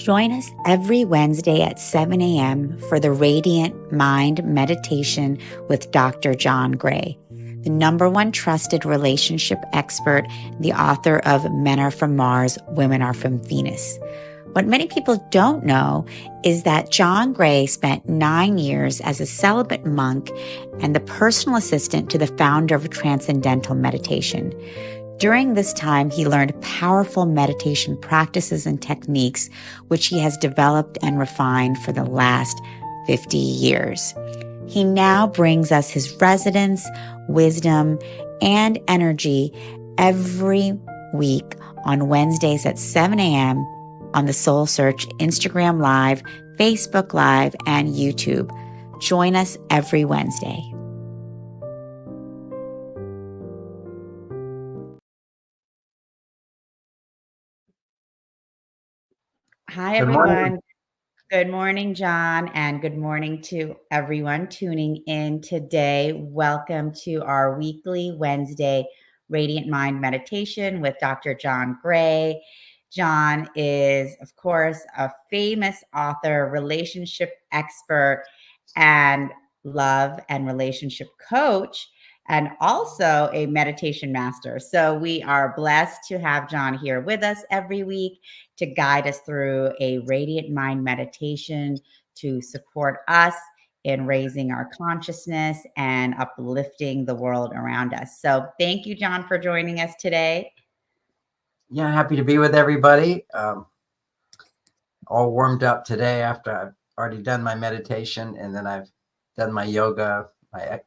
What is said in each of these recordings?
Join us every Wednesday at 7 a.m. for the Radiant Mind Meditation with Dr. John Gray, the #1 trusted relationship expert, the author of Men Are From Mars, Women Are From Venus. What many people don't know is that John Gray spent 9 years as a celibate monk and the personal assistant to the founder of Transcendental Meditation. During this time, he learned powerful meditation practices and techniques, which he has developed and refined for the last 50 years. He now brings us his resonance, wisdom, and energy every week on Wednesdays at 7 a.m. on the Soul Search Instagram Live, Facebook Live, and YouTube. Join us every Wednesday. Hi, Good everyone. morning. Good morning, John, and good morning to everyone tuning in today. Welcome to our weekly Wednesday Radiant Mind Meditation with Dr. John Gray. John is, of course, a famous author, relationship expert, and love and relationship coach, and also a meditation master. So we are blessed to have John here with us every week to guide us through a radiant mind meditation to support us in raising our consciousness and uplifting the world around us. So thank you, John, for joining us today. Yeah, happy to be with everybody. All warmed up today after I've already done my meditation, and then I've done my yoga,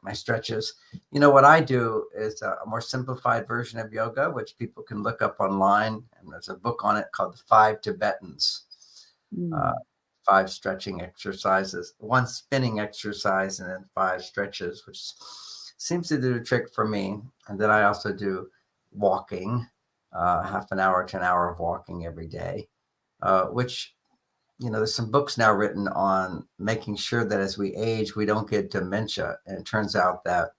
my stretches. You know, what I do is a more simplified version of yoga, which people can look up online. And there's a book on it called The 5 Tibetans. 5 stretching exercises, 1 spinning exercise, and then 5 stretches, which seems to do the trick for me. And then I also do walking, half an hour to an hour of walking every day, which, you know, there's some books now written on making sure that as we age, we don't get dementia. And it turns out that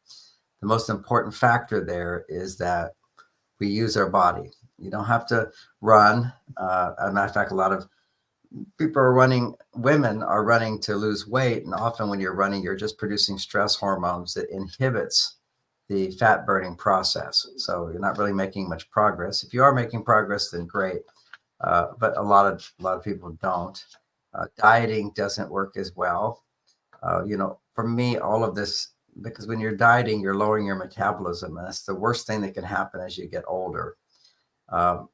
the most important factor there is that we use our body. You don't have to run. As a matter of fact, a lot of people are running, women are running to lose weight. And often when you're running, you're just producing stress hormones that inhibits the fat burning process. So you're not really making much progress. If you are making progress, then great. But a lot of people don't. Dieting doesn't work as well. You know, for me, all of this, because when you're dieting, you're lowering your metabolism. And that's the worst thing that can happen as you get older. I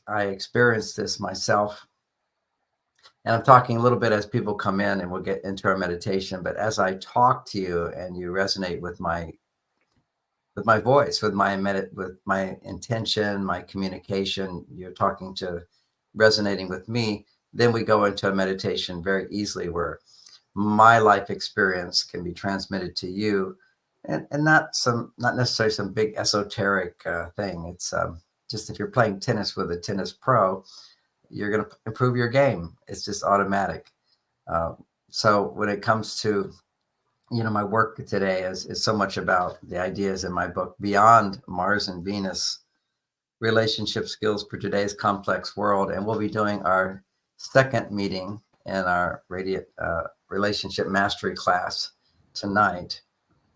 experienced this myself. And I'm talking a little bit as people come in, and we'll get into our meditation. But as I talk to you and you resonate with my voice, with my intention, my communication, you're talking to, resonating with me, then we go into a meditation very easily where my life experience can be transmitted to you, and not necessarily some big esoteric thing. It's just, if you're playing tennis with a tennis pro, you're going to improve your game. It's just automatic. So when it comes to, you know, my work today is so much about the ideas in my book, Beyond Mars and Venus, Relationship Skills for Today's Complex World. And we'll be doing our second meeting in our Relationship Mastery class tonight.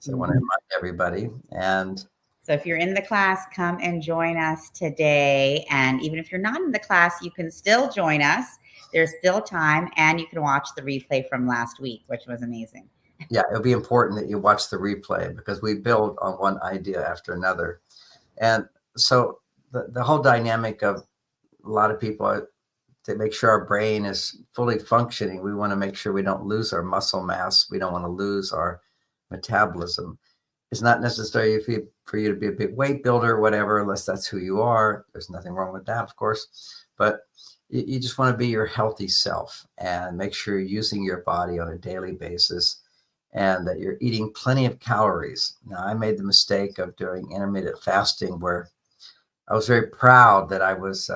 So I want to invite everybody. And so if you're in the class, come and join us today. And even if you're not in the class, you can still join us. There's still time, and you can watch the replay from last week, which was amazing. Yeah, it'll be important that you watch the replay, because we build on one idea after another. And so the whole dynamic of a lot of people, to make sure our brain is fully functioning, we want to make sure we don't lose our muscle mass. We don't want to lose our metabolism. It's not necessary for you to be a big weight builder or whatever, unless that's who you are. There's nothing wrong with that, of course. But you just want to be your healthy self and make sure you're using your body on a daily basis, and that you're eating plenty of calories. Now, I made the mistake of doing intermittent fasting, where I was very proud that I was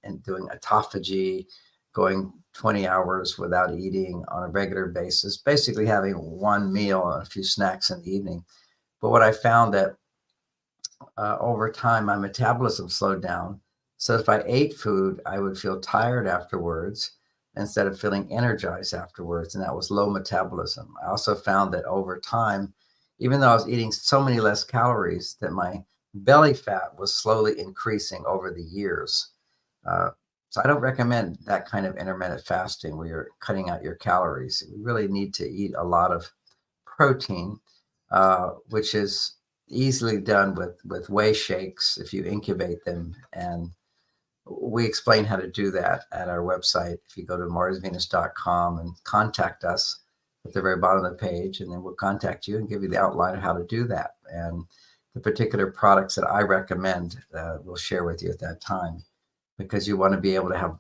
and doing autophagy, going 20 hours without eating on a regular basis, basically having one meal and a few snacks in the evening. But what I found that over time, my metabolism slowed down. So if I ate food, I would feel tired afterwards. instead of feeling energized afterwards. And that was low metabolism. I also found that over time, even though I was eating so many less calories, that my belly fat was slowly increasing over the years. So I don't recommend that kind of intermittent fasting where you're cutting out your calories. You really need to eat a lot of protein, which is easily done with whey shakes if you incubate them. And we explain how to do that at our website. If you go to marsvenus.com and contact us at the very bottom of the page, and then we'll contact you and give you the outline of how to do that. And the particular products that I recommend, we'll share with you at that time, because you want to be able to have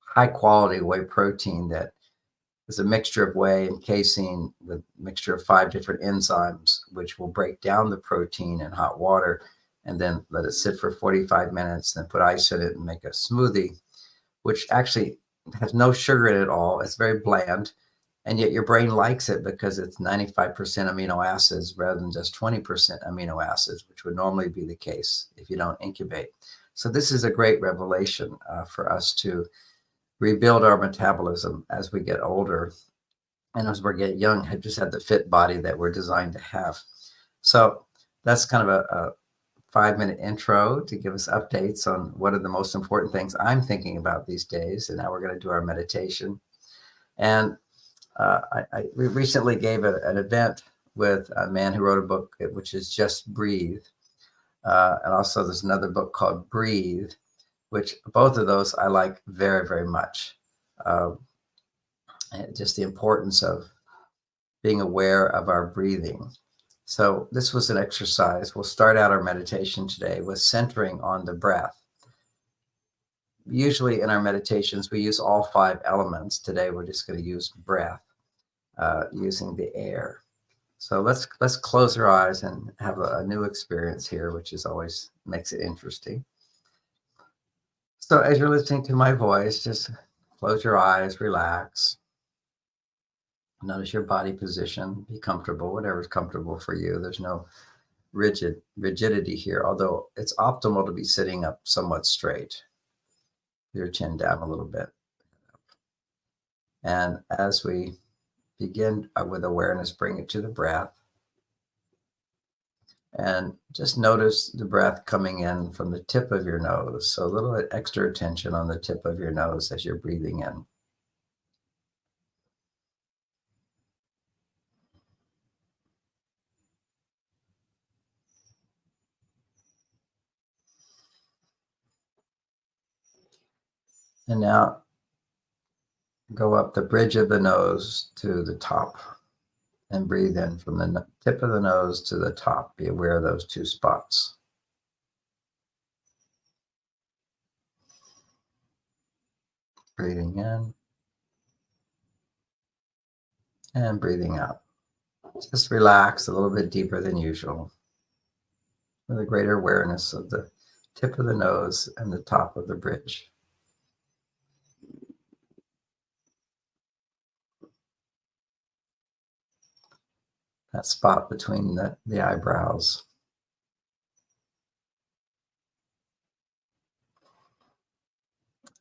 high quality whey protein that is a mixture of whey and casein with a mixture of 5 different enzymes, which will break down the protein in hot water and then let it sit for 45 minutes, then put ice in it and make a smoothie, which actually has no sugar in it at all. It's very bland. And yet your brain likes it because it's 95% amino acids rather than just 20% amino acids, which would normally be the case if you don't incubate. So this is a great revelation for us to rebuild our metabolism as we get older. And as we get young, just have the fit body that we're designed to have. So that's kind of a 5-minute intro to give us updates on what are the most important things I'm thinking about these days. And now we're going to do our meditation. And I recently gave an event with a man who wrote a book, which is Just Breathe. And also there's another book called Breathe, which both of those I like very, very much. Just the importance of being aware of our breathing. So this was an exercise. We'll start out our meditation today with centering on the breath. Usually in our meditations, we use all 5 elements. Today, we're just going to use breath, using the air. So let's close our eyes and have a new experience here, which is always makes it interesting. So as you're listening to my voice, just close your eyes, relax. Notice your body position, be comfortable, whatever's comfortable for you. There's no rigidity here, although it's optimal to be sitting up somewhat straight. Your chin down a little bit. And as we begin with awareness, bring it to the breath. And just notice the breath coming in from the tip of your nose. So a little bit extra attention on the tip of your nose as you're breathing in. And now go up the bridge of the nose to the top and breathe in from the tip of the nose to the top. Be aware of those 2 spots. Breathing in and breathing out. Just relax a little bit deeper than usual with a greater awareness of the tip of the nose and the top of the bridge. That spot between the eyebrows.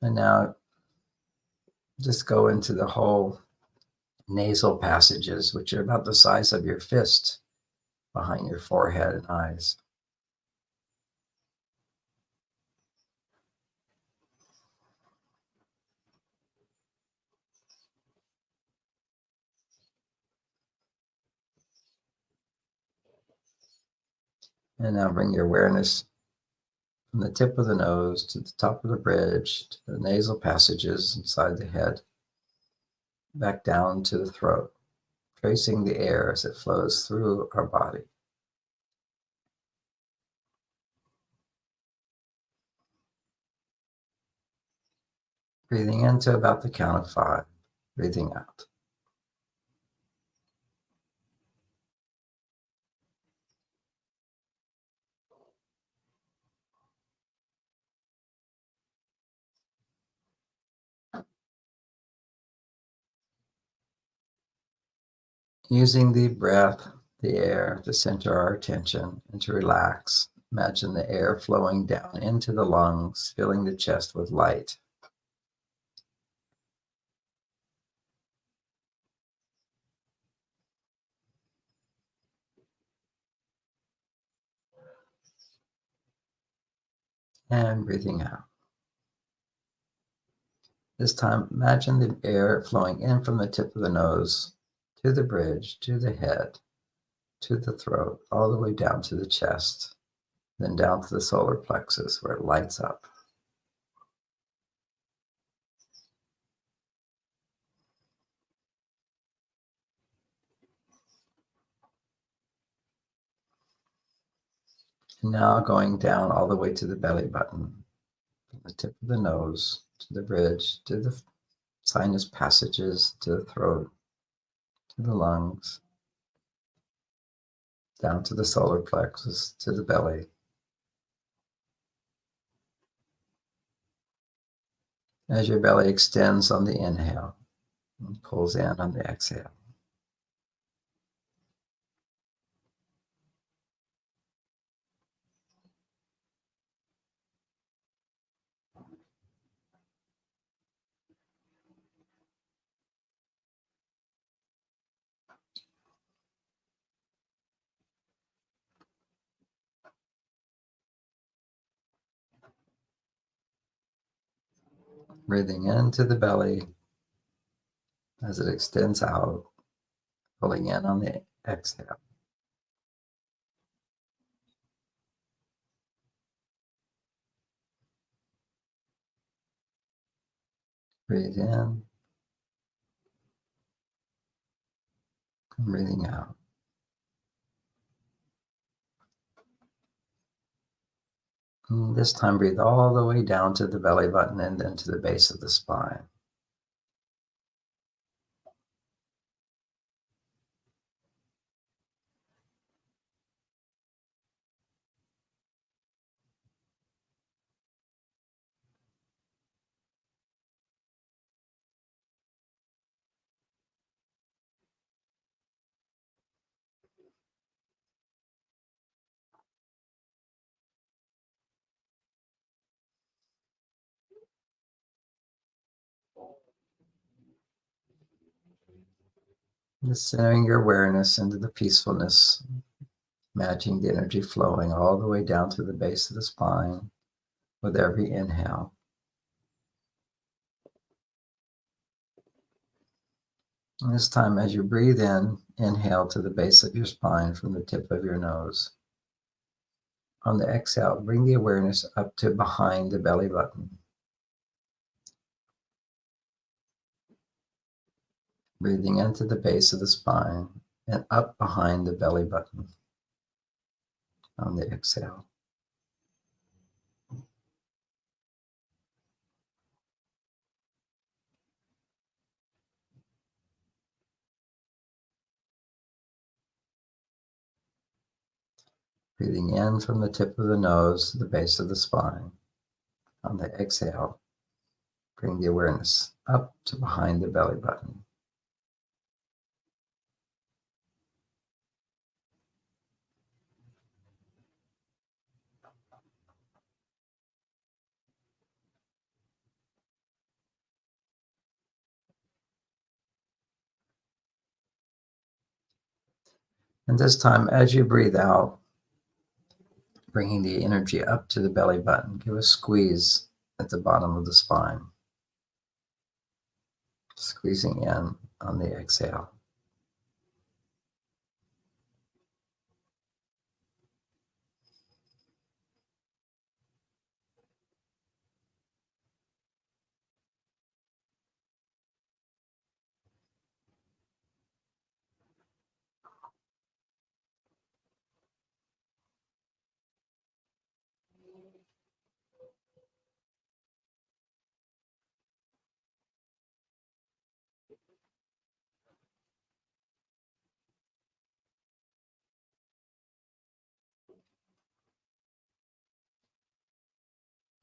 And now just go into the whole nasal passages, which are about the size of your fist behind your forehead and eyes. And now bring your awareness from the tip of the nose to the top of the bridge, to the nasal passages inside the head, back down to the throat, tracing the air as it flows through our body. Breathing into about the count of 5, breathing out. Using the breath, the air, to center our attention and to relax. Imagine the air flowing down into the lungs, filling the chest with light. and breathing out. This time, imagine the air flowing in from the tip of the nose to the bridge, to the head, to the throat, all the way down to the chest, then down to the solar plexus where it lights up. And now going down all the way to the belly button, from the tip of the nose to the bridge, to the sinus passages, to the throat, to the lungs, down to the solar plexus, to the belly. As your belly extends on the inhale and pulls in on the exhale. Breathing into the belly as it extends out, pulling in on the exhale. Breathe in and breathing out. And this time, breathe all the way down to the belly button and then to the base of the spine. Just centering your awareness into the peacefulness, imagining the energy flowing all the way down to the base of the spine with every inhale. And this time, as you breathe in, inhale to the base of your spine from the tip of your nose. On the exhale, bring the awareness up to behind the belly button. Breathing into the base of the spine and up behind the belly button on the exhale. Breathing in from the tip of the nose to the base of the spine. On the exhale, bring the awareness up to behind the belly button. And this time, as you breathe out, bringing the energy up to the belly button, give a squeeze at the bottom of the spine. Squeezing in on the exhale.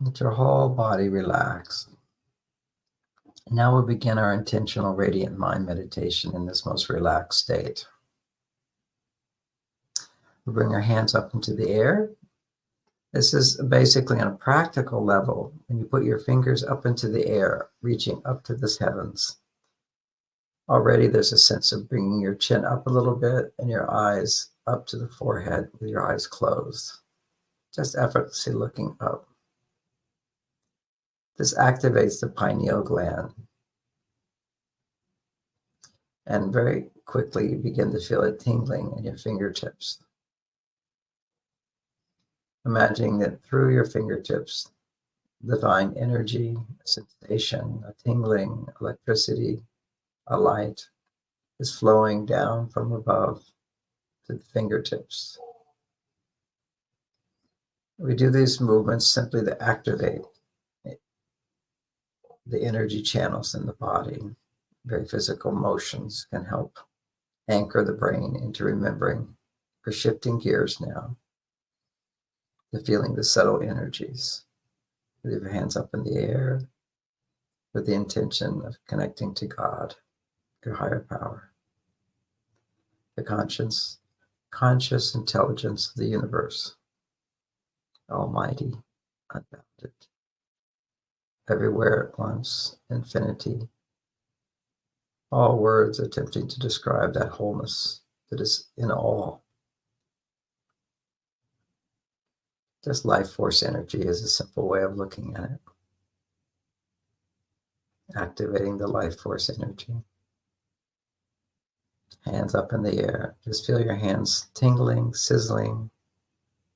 Let your whole body relax. Now we'll begin our intentional radiant mind meditation in this most relaxed state. We'll bring our hands up into the air. This is basically on a practical level. When you put your fingers up into the air, reaching up to the heavens, already there's a sense of bringing your chin up a little bit and your eyes up to the forehead with your eyes closed. Just effortlessly looking up. This activates the pineal gland. And very quickly, you begin to feel it tingling in your fingertips. Imagining that through your fingertips, divine energy, a sensation, a tingling, electricity, a light is flowing down from above to the fingertips. We do these movements simply to activate the energy channels in the body. Very physical motions can help anchor the brain into remembering. We're shifting gears now to feeling the subtle energies. Leave your hands up in the air with the intention of connecting to God, your higher power, the conscious intelligence of the universe, almighty, unbounded, everywhere at once, infinity. All words attempting to describe that wholeness that is in all. Just life force energy is a simple way of looking at it. Activating the life force energy. Hands up in the air. Just feel your hands tingling, sizzling.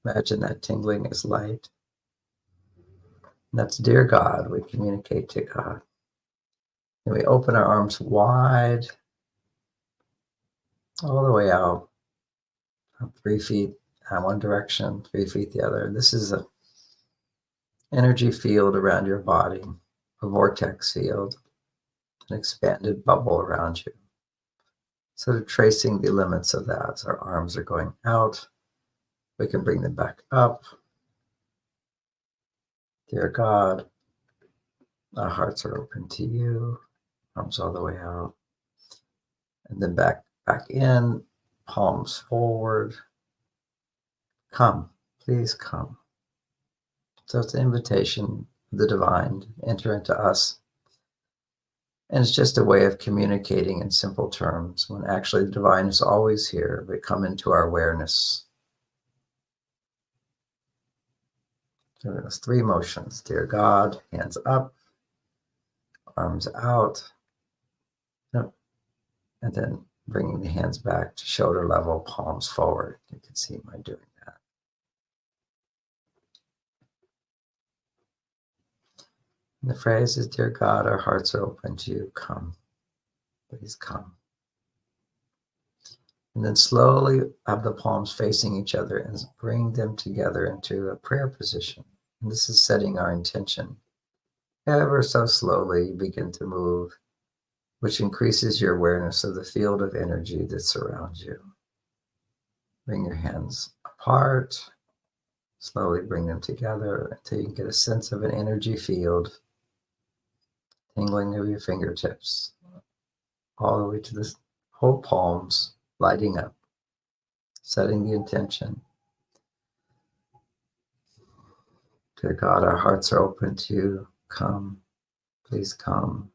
Imagine that tingling is light. And that's dear God. We communicate to God. And we open our arms wide, all the way out, 3 feet one direction, 3 feet the other. This is an energy field around your body, a vortex field, an expanded bubble around you. Sort of tracing the limits of that. As our arms are going out, we can bring them back up. Dear God, our hearts are open to you. Arms all the way out. And then back in, palms forward. Come, please come. So it's an invitation of the divine to enter into us. And it's just a way of communicating in simple terms when actually the divine is always here. We come into our awareness. So there's 3 motions. Dear God, hands up, arms out, and then bringing the hands back to shoulder level, palms forward. You can see my doing that. And the phrase is, dear God, our hearts are open to you. Come, please come. And then slowly have the palms facing each other and bring them together into a prayer position. And this is setting our intention. Ever so slowly, you begin to move, which increases your awareness of the field of energy that surrounds you. Bring your hands apart, slowly bring them together until you can get a sense of an energy field, tingling of your fingertips, all the way to the whole palms, lighting up, setting the intention. Dear God, our hearts are open to you. Come, please come.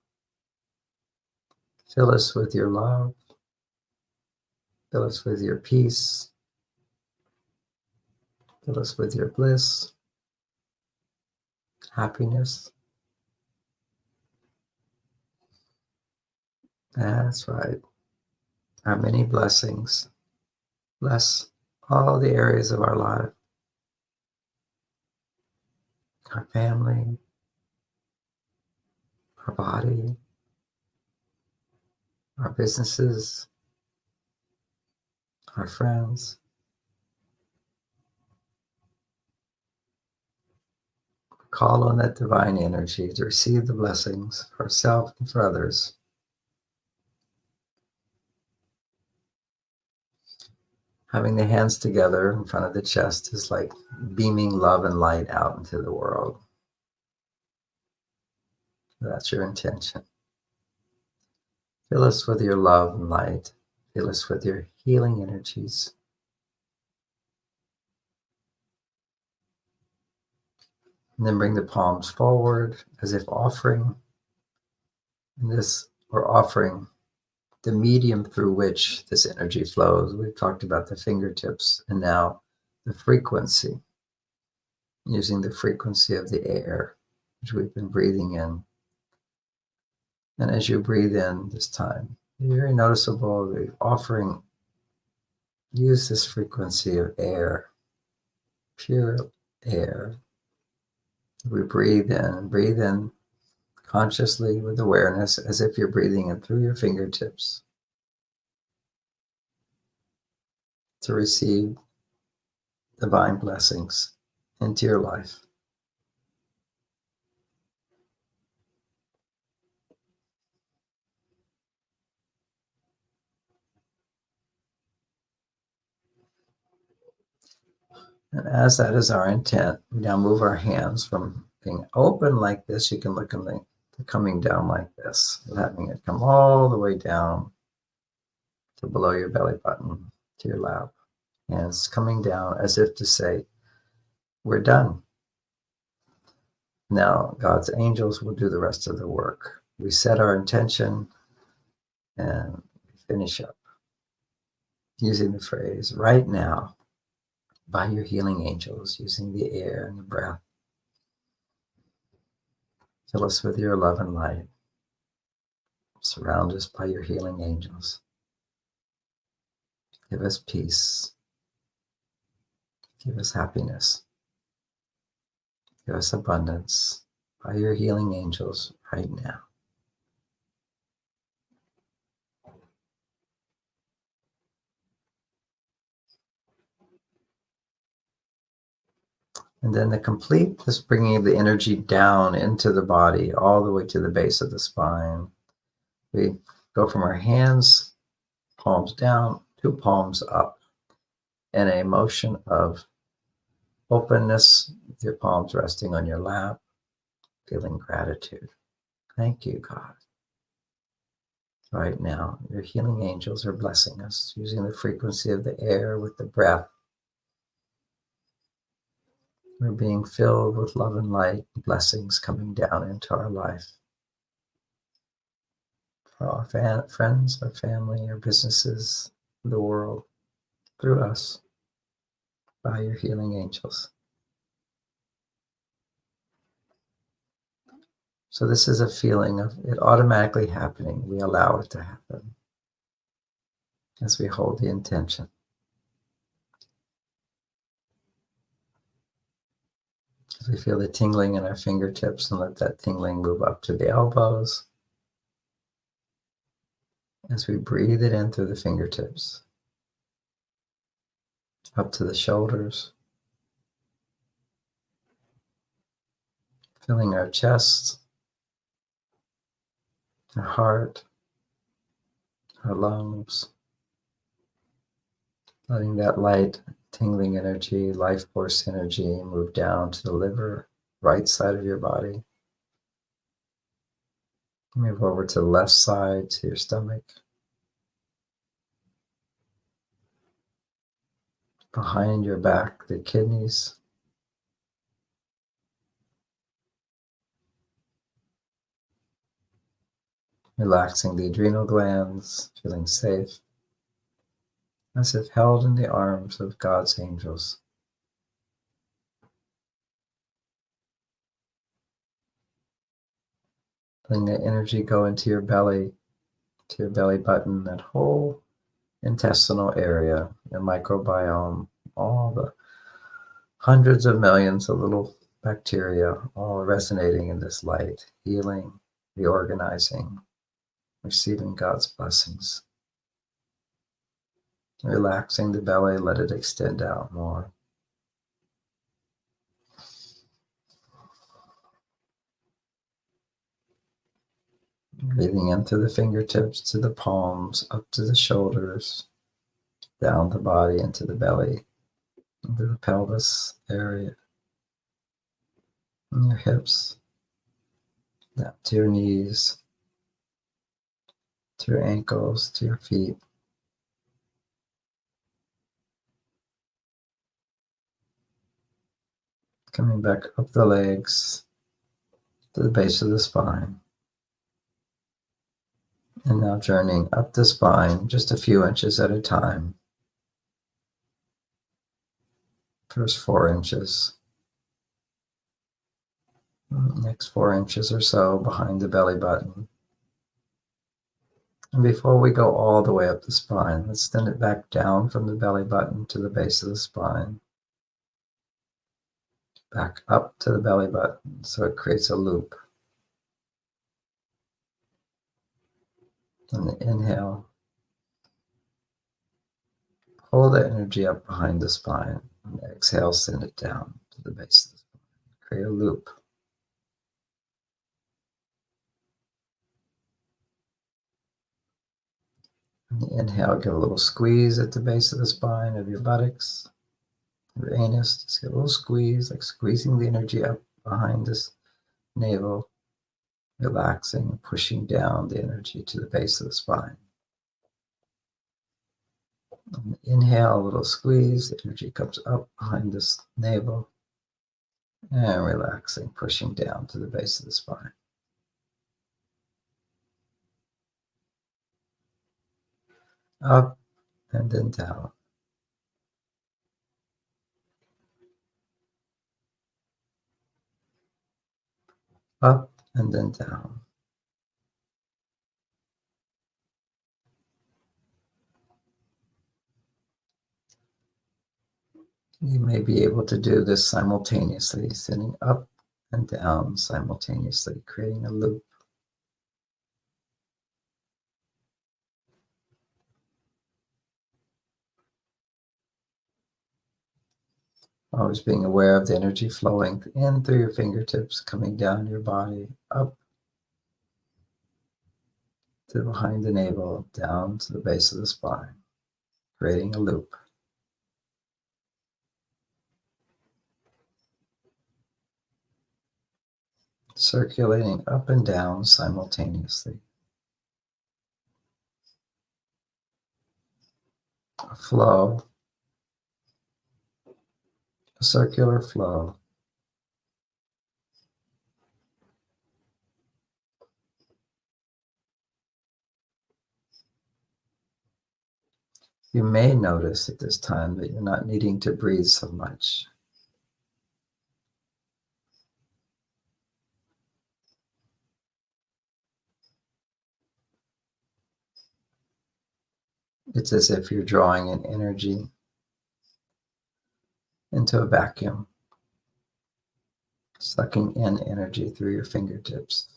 Fill us with your love. Fill us with your peace. Fill us with your bliss, happiness. That's right. Our many blessings. Bless all the areas of our life. Our family, our body, our businesses, our friends. Call on that divine energy to receive the blessings for ourselves and for others. Having the hands together in front of the chest is like beaming love and light out into the world. That's your intention. Fill us with your love and light. Fill us with your healing energies. And then bring the palms forward as if offering. And this, we're offering the medium through which this energy flows. We've talked about the fingertips and now the frequency, using the frequency of the air which we've been breathing in. And as you breathe in this time, very noticeable, the offering, use this frequency of air, pure air. We breathe in consciously with awareness as if you're breathing in through your fingertips to receive divine blessings into your life. And as that is our intent, we now move our hands from being open like this. You can look at them coming down like this, having it come all the way down to below your belly button, to your lap. Hands coming down as if to say, we're done. Now, God's angels will do the rest of the work. We set our intention and finish up using the phrase, right now, by your healing angels, using the air and the breath. Fill us with your love and light. Surround us by your healing angels. Give us peace. Give us happiness. Give us abundance by your healing angels right now. And then to complete this bringing of the energy down into the body, all the way to the base of the spine, we go from our hands, palms down, to palms up, in a motion of openness, with your palms resting on your lap, feeling gratitude. Thank you, God. Right now, your healing angels are blessing us using the frequency of the air with the breath. We're being filled with love and light, blessings coming down into our life. For our friends, our family, our businesses, the world, through us, by your healing angels. So this is a feeling of it automatically happening. We allow it to happen as we hold the intention. As we feel the tingling in our fingertips and let that tingling move up to the elbows. As we breathe it in through the fingertips, up to the shoulders, filling our chest, our heart, our lungs, letting that light, tingling energy, life force energy move down to the liver, right side of your body. Move over to the left side, to your stomach. Behind your back, the kidneys. Relaxing the adrenal glands, feeling safe, as if held in the arms of God's angels. Letting the energy go into your belly, to your belly button, that whole intestinal area, your microbiome, all the hundreds of millions of little bacteria, all resonating in this light, healing, reorganizing, receiving God's blessings. Relaxing the belly, let it extend out more. Breathing in through the fingertips to the palms, up to the shoulders, down the body into the belly, into the pelvis area, and your hips, down to your knees, to your ankles, to your feet. Coming back up the legs to the base of the spine. And now journeying up the spine just a few inches at a time. First 4 inches. Next 4 inches or so behind the belly button. And before we go all the way up the spine, let's send it back down from the belly button to the base of the spine. Back up to the belly button so it creates a loop. On the inhale, pull the energy up behind the spine. On the exhale, send it down to the base of the spine. Create a loop. On the inhale, give a little squeeze at the base of the spine of your buttocks, your anus. Just get a little squeeze, like squeezing the energy up behind this navel, relaxing, pushing down the energy to the base of the spine. On the inhale, a little squeeze, the energy comes up behind this navel, and relaxing, pushing down to the base of the spine. Up and then down. Up and then down. You may be able to do this simultaneously, sending up and down simultaneously, creating a loop. Always being aware of the energy flowing in through your fingertips, coming down your body, up to behind the navel, down to the base of the spine, creating a loop. Circulating up and down simultaneously. A flow, a circular flow. You may notice at this time that you're not needing to breathe so much. It's as if you're drawing in energy into a vacuum, sucking in energy through your fingertips,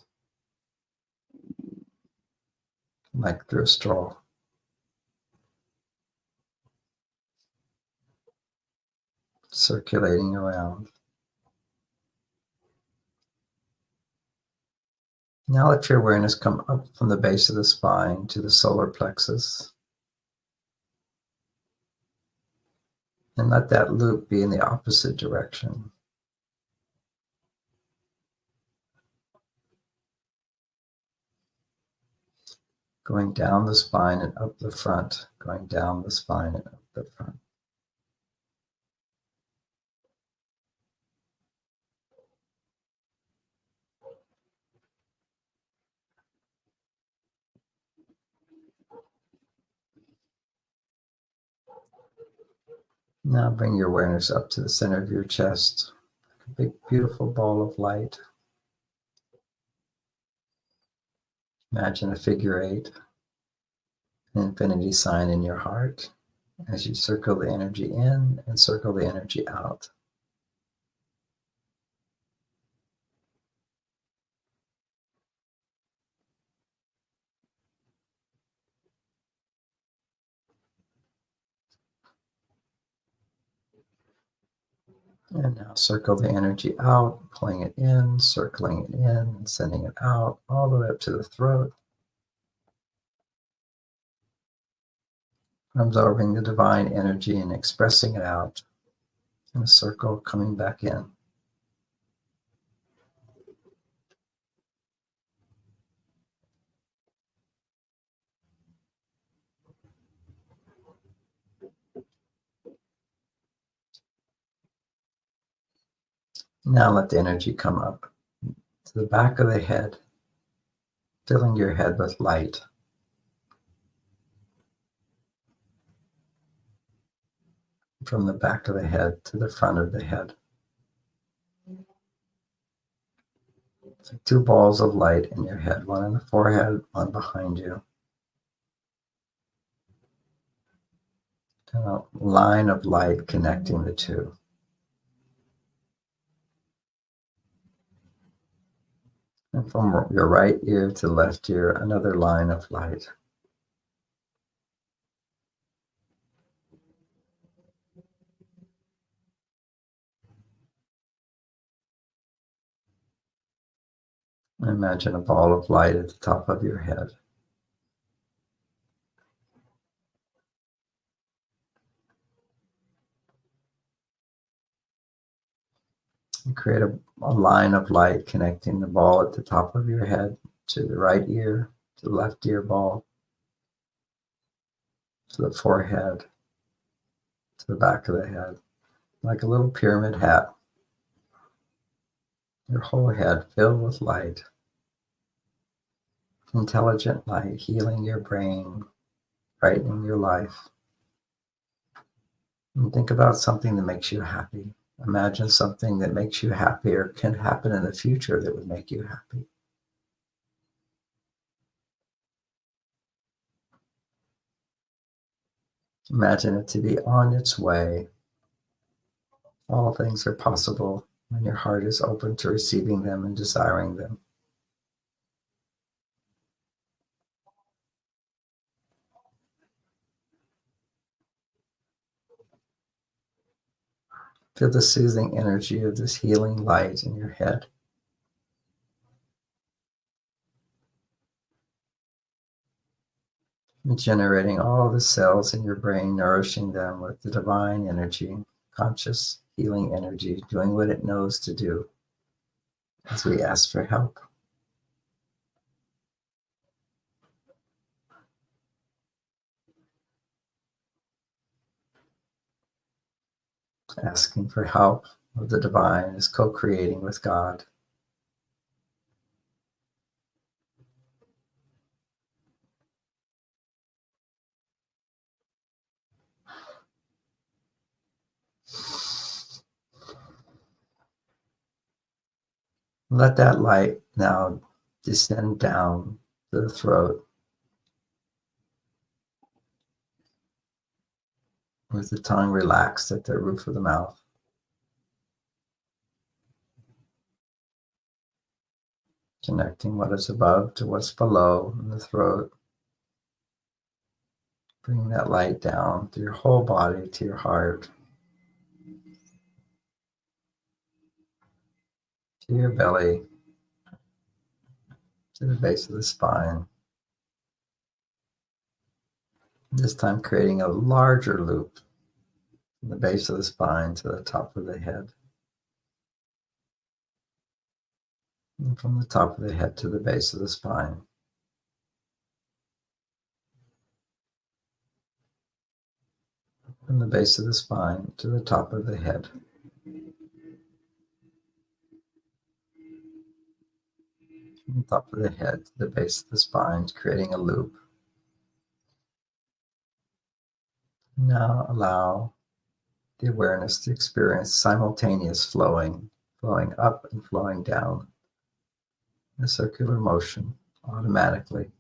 like through a straw. Circulating around. Now let your awareness come up from the base of the spine to the solar plexus. And let that loop be in the opposite direction. Going down the spine and up the front, going down the spine and up the front. Now bring your awareness up to the center of your chest, a big, beautiful ball of light. Imagine a figure eight, an infinity sign in your heart as you circle the energy in and circle the energy out. And now circle the energy out, pulling it in, circling it in, and sending it out all the way up to the throat. Absorbing the divine energy and expressing it out in a circle, coming back in. Now let the energy come up to the back of the head, filling your head with light. From the back of the head to the front of the head. It's like two balls of light in your head, one in the forehead, one behind you. And a line of light connecting the two. And from your right ear to left ear, another line of light. Imagine a ball of light at the top of your head. And create a line of light connecting the ball at the top of your head to the right ear, to the left ear ball, to the forehead, to the back of the head, like a little pyramid hat. Your whole head filled with light, intelligent light, healing your brain, brightening your life. And think about something that makes you happy. Imagine something that makes you happy or can happen in the future that would make you happy. Imagine it to be on its way. All things are possible when your heart is open to receiving them and desiring them. Feel the soothing energy of this healing light in your head. And generating all the cells in your brain, nourishing them with the divine energy, conscious healing energy, doing what it knows to do as we ask for help. Asking for help of the divine is co-creating with God. Let that light now descend down to the throat with the tongue relaxed at the roof of the mouth. Connecting what is above to what's below in the throat. Bring that light down through your whole body to your heart, to your belly, to the base of the spine. This time creating a larger loop from the base of the spine to the top of the head. And from the top of the head to the base of the spine. From the base of the spine to the top of the head. From the top of the head to the base of the spine, creating a loop. Now allow the awareness to experience simultaneous flowing up and flowing down. A circular motion automatically.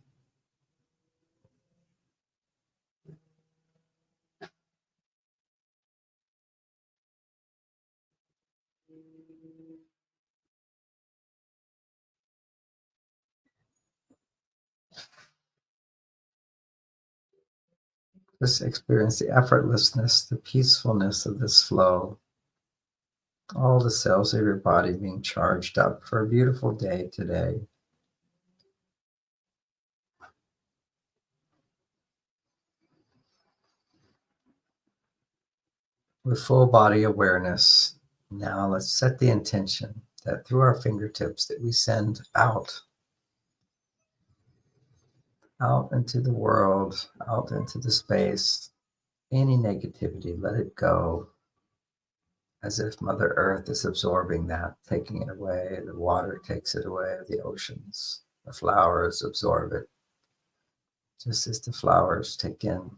Just experience the effortlessness, the peacefulness of this flow. All the cells of your body being charged up for a beautiful day today. With full body awareness, now let's set the intention that through our fingertips that we send out into the world, out into the space, any negativity, let it go. As if Mother Earth is absorbing that, taking it away. The water takes it away, the oceans, the flowers absorb it. Just as the flowers take in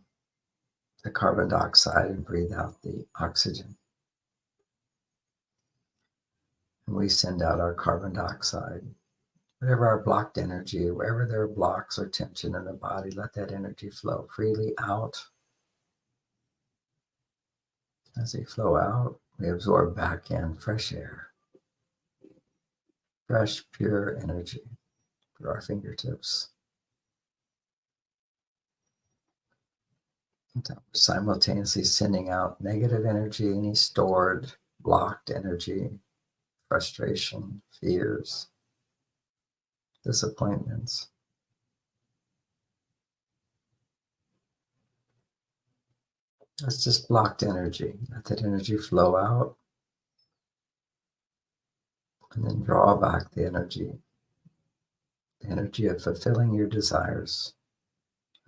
the carbon dioxide and breathe out the oxygen. And we send out our carbon dioxide Whatever our blocked energy, wherever there are blocks or tension in the body, let that energy flow freely out. As they flow out, we absorb back in fresh air, fresh, pure energy through our fingertips. And simultaneously sending out negative energy, any stored, blocked energy, frustration, fears, disappointments. That's just blocked energy. Let that energy flow out and then draw back the energy of fulfilling your desires,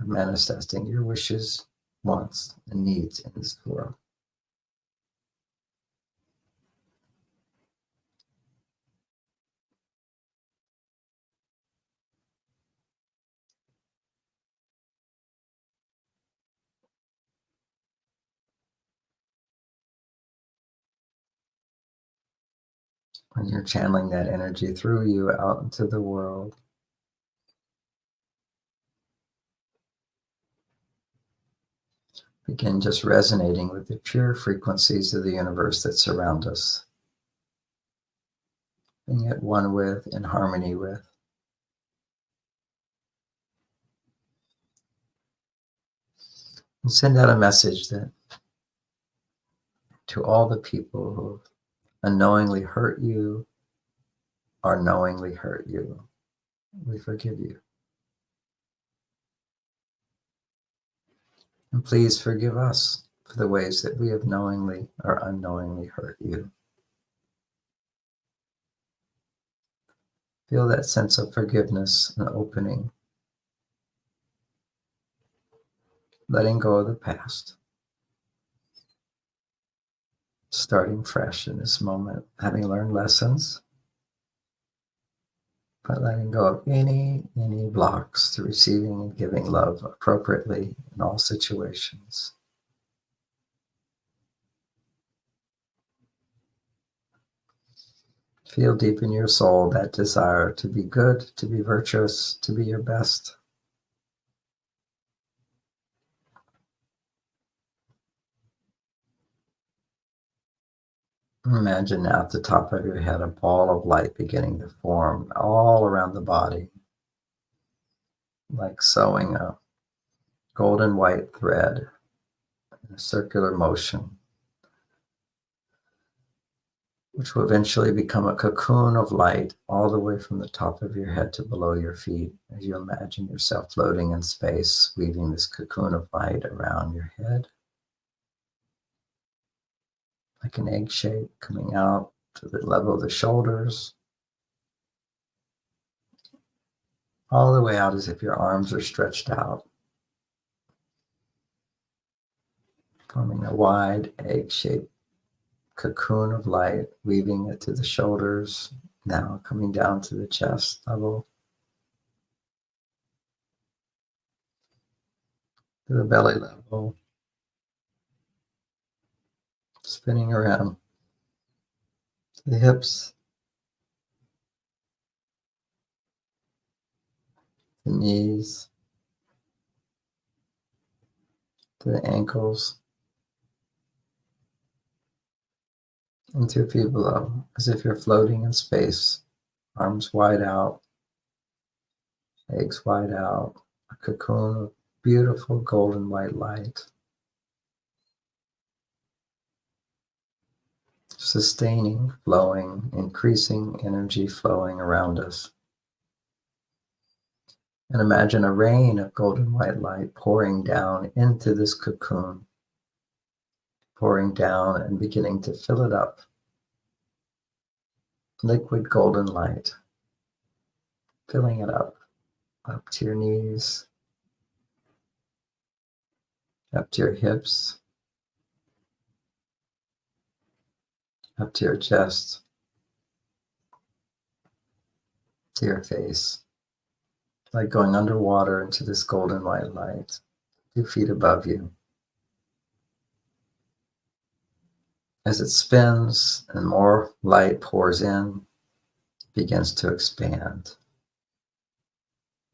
of manifesting your wishes, wants, and needs in this world. When you're channeling that energy through you out into the world, begin just resonating with the pure frequencies of the universe that surround us, being at one with, in harmony with. And send out a message that to all the people who unknowingly hurt you or knowingly hurt you, we forgive you. And please forgive us for the ways that we have knowingly or unknowingly hurt you. Feel that sense of forgiveness and opening, letting go of the past, starting fresh in this moment, having learned lessons, but letting go of any blocks to receiving and giving love appropriately in all situations. Feel deep in your soul that desire to be good, to be virtuous, to be your best. Imagine now at the top of your head a ball of light beginning to form all around the body, like sewing a golden white thread in a circular motion, which will eventually become a cocoon of light all the way from the top of your head to below your feet, as you imagine yourself floating in space, weaving this cocoon of light around your head, like an egg shape coming out to the level of the shoulders, all the way out as if your arms are stretched out, forming a wide egg-shaped cocoon of light, weaving it to the shoulders, now coming down to the chest level, to the belly level, spinning around to the hips, the knees, to the ankles, and to your feet below, as if you're floating in space, arms wide out, legs wide out, a cocoon of beautiful golden white light, sustaining, flowing, increasing energy flowing around us. And imagine a rain of golden white light pouring down into this cocoon, pouring down and beginning to fill it up. Liquid golden light, filling it up to your knees, up to your hips, up to your chest, to your face, like going underwater into this golden white light, 2 feet above you. As it spins and more light pours in, it begins to expand.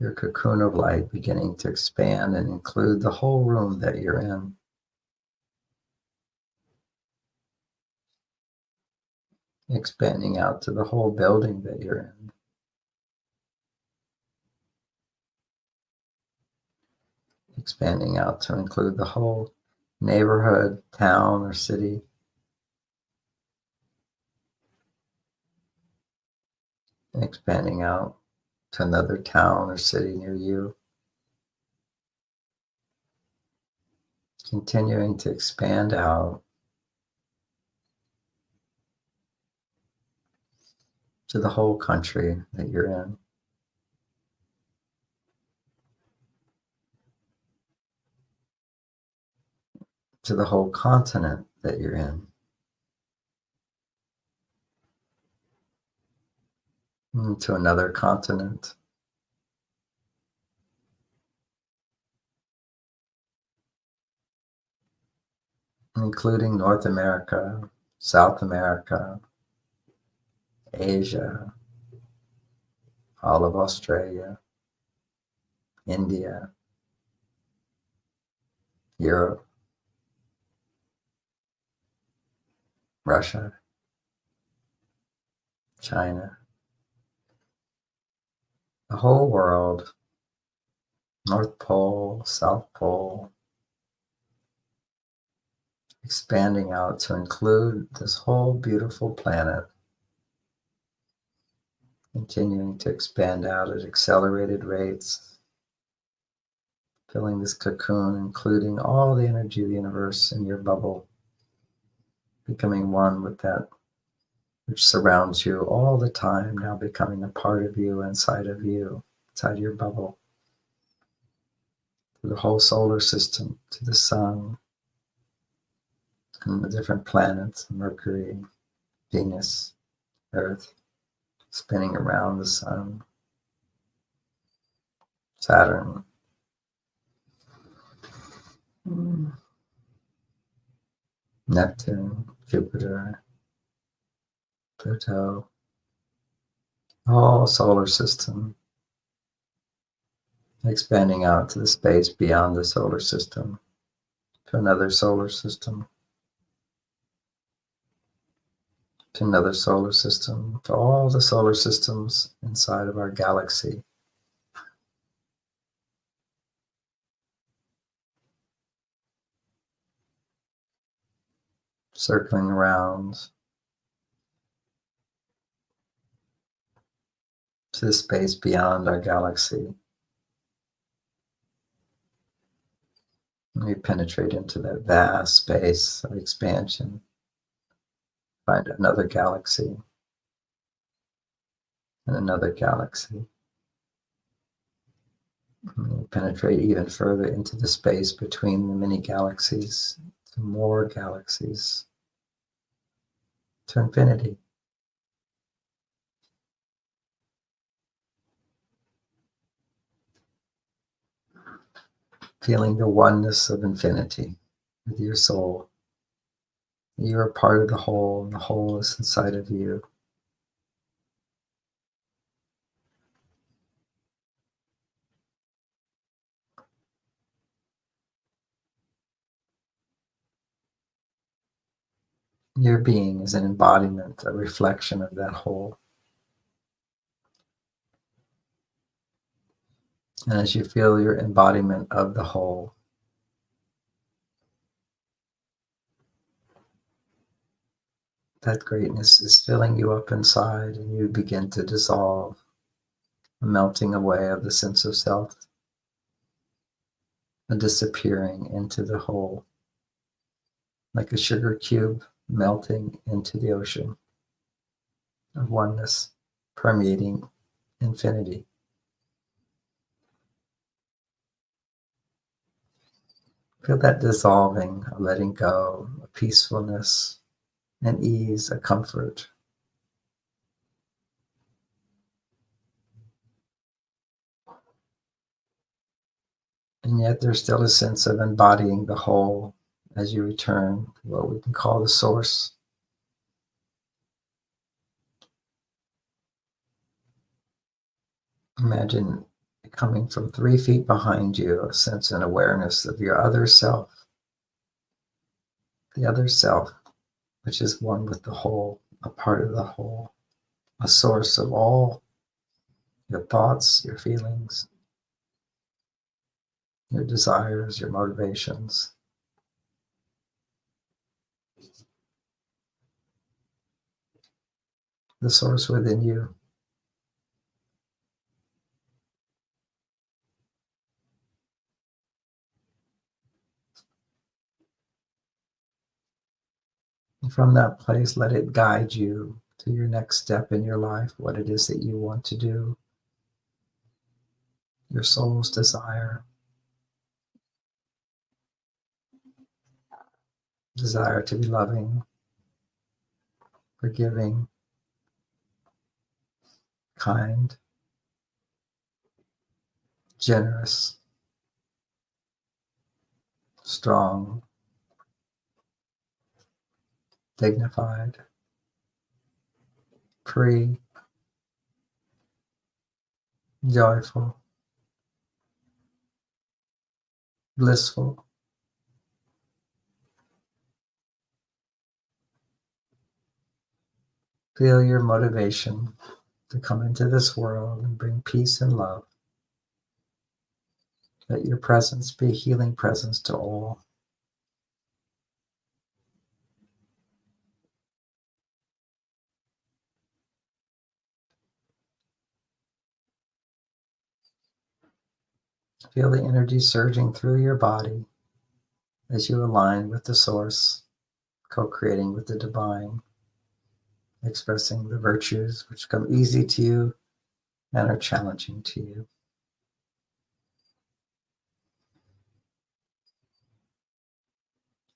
your cocoon of light beginning to expand and include the whole room that you're in. Expanding out to the whole building that you're in. Expanding out to include the whole neighborhood, town, or city. Expanding out to another town or city near you. Continuing to expand out to the whole country that you're in. To the whole continent that you're in. And to another continent. Including North America, South America, Asia, all of Australia, India, Europe, Russia, China, the whole world, North Pole, South Pole, expanding out to include this whole beautiful planet, continuing to expand out at accelerated rates, filling this cocoon, including all the energy of the universe in your bubble, becoming one with that which surrounds you all the time, now becoming a part of you, inside your bubble, to the whole solar system, to the sun, and the different planets, Mercury, Venus, Earth, spinning around the sun, Saturn, Neptune, Jupiter, Pluto, the whole solar system, expanding out to the space beyond the solar system, to another solar system, to another solar system, to all the solar systems inside of our galaxy. Circling around to the space beyond our galaxy. And we penetrate into that vast space of expansion. Find another galaxy and another galaxy. And we penetrate even further into the space between the many galaxies, to more galaxies, to infinity. Feeling the oneness of infinity with your soul. You are part of the whole, and the whole is inside of you. Your being is an embodiment, a reflection of that whole. And as you feel your embodiment of the whole, that greatness is filling you up inside, and you begin to dissolve, a melting away of the sense of self, a disappearing into the whole, like a sugar cube melting into the ocean of oneness, permeating infinity. Feel that dissolving, a letting go, a peacefulness, an ease, a comfort. And yet there's still a sense of embodying the whole as you return to what we can call the source. Imagine coming from 3 feet behind you, a sense and awareness of your other self, the other self, which is one with the whole, a part of the whole, a source of all your thoughts, your feelings, your desires, your motivations. The source within you. And from that place, let it guide you to your next step in your life, what it is that you want to do, your soul's desire, desire to be loving, forgiving, kind, generous, strong, dignified, free, joyful, blissful. Feel your motivation to come into this world and bring peace and love. Let your presence be a healing presence to all. Feel the energy surging through your body as you align with the source, co-creating with the divine, expressing the virtues which come easy to you and are challenging to you.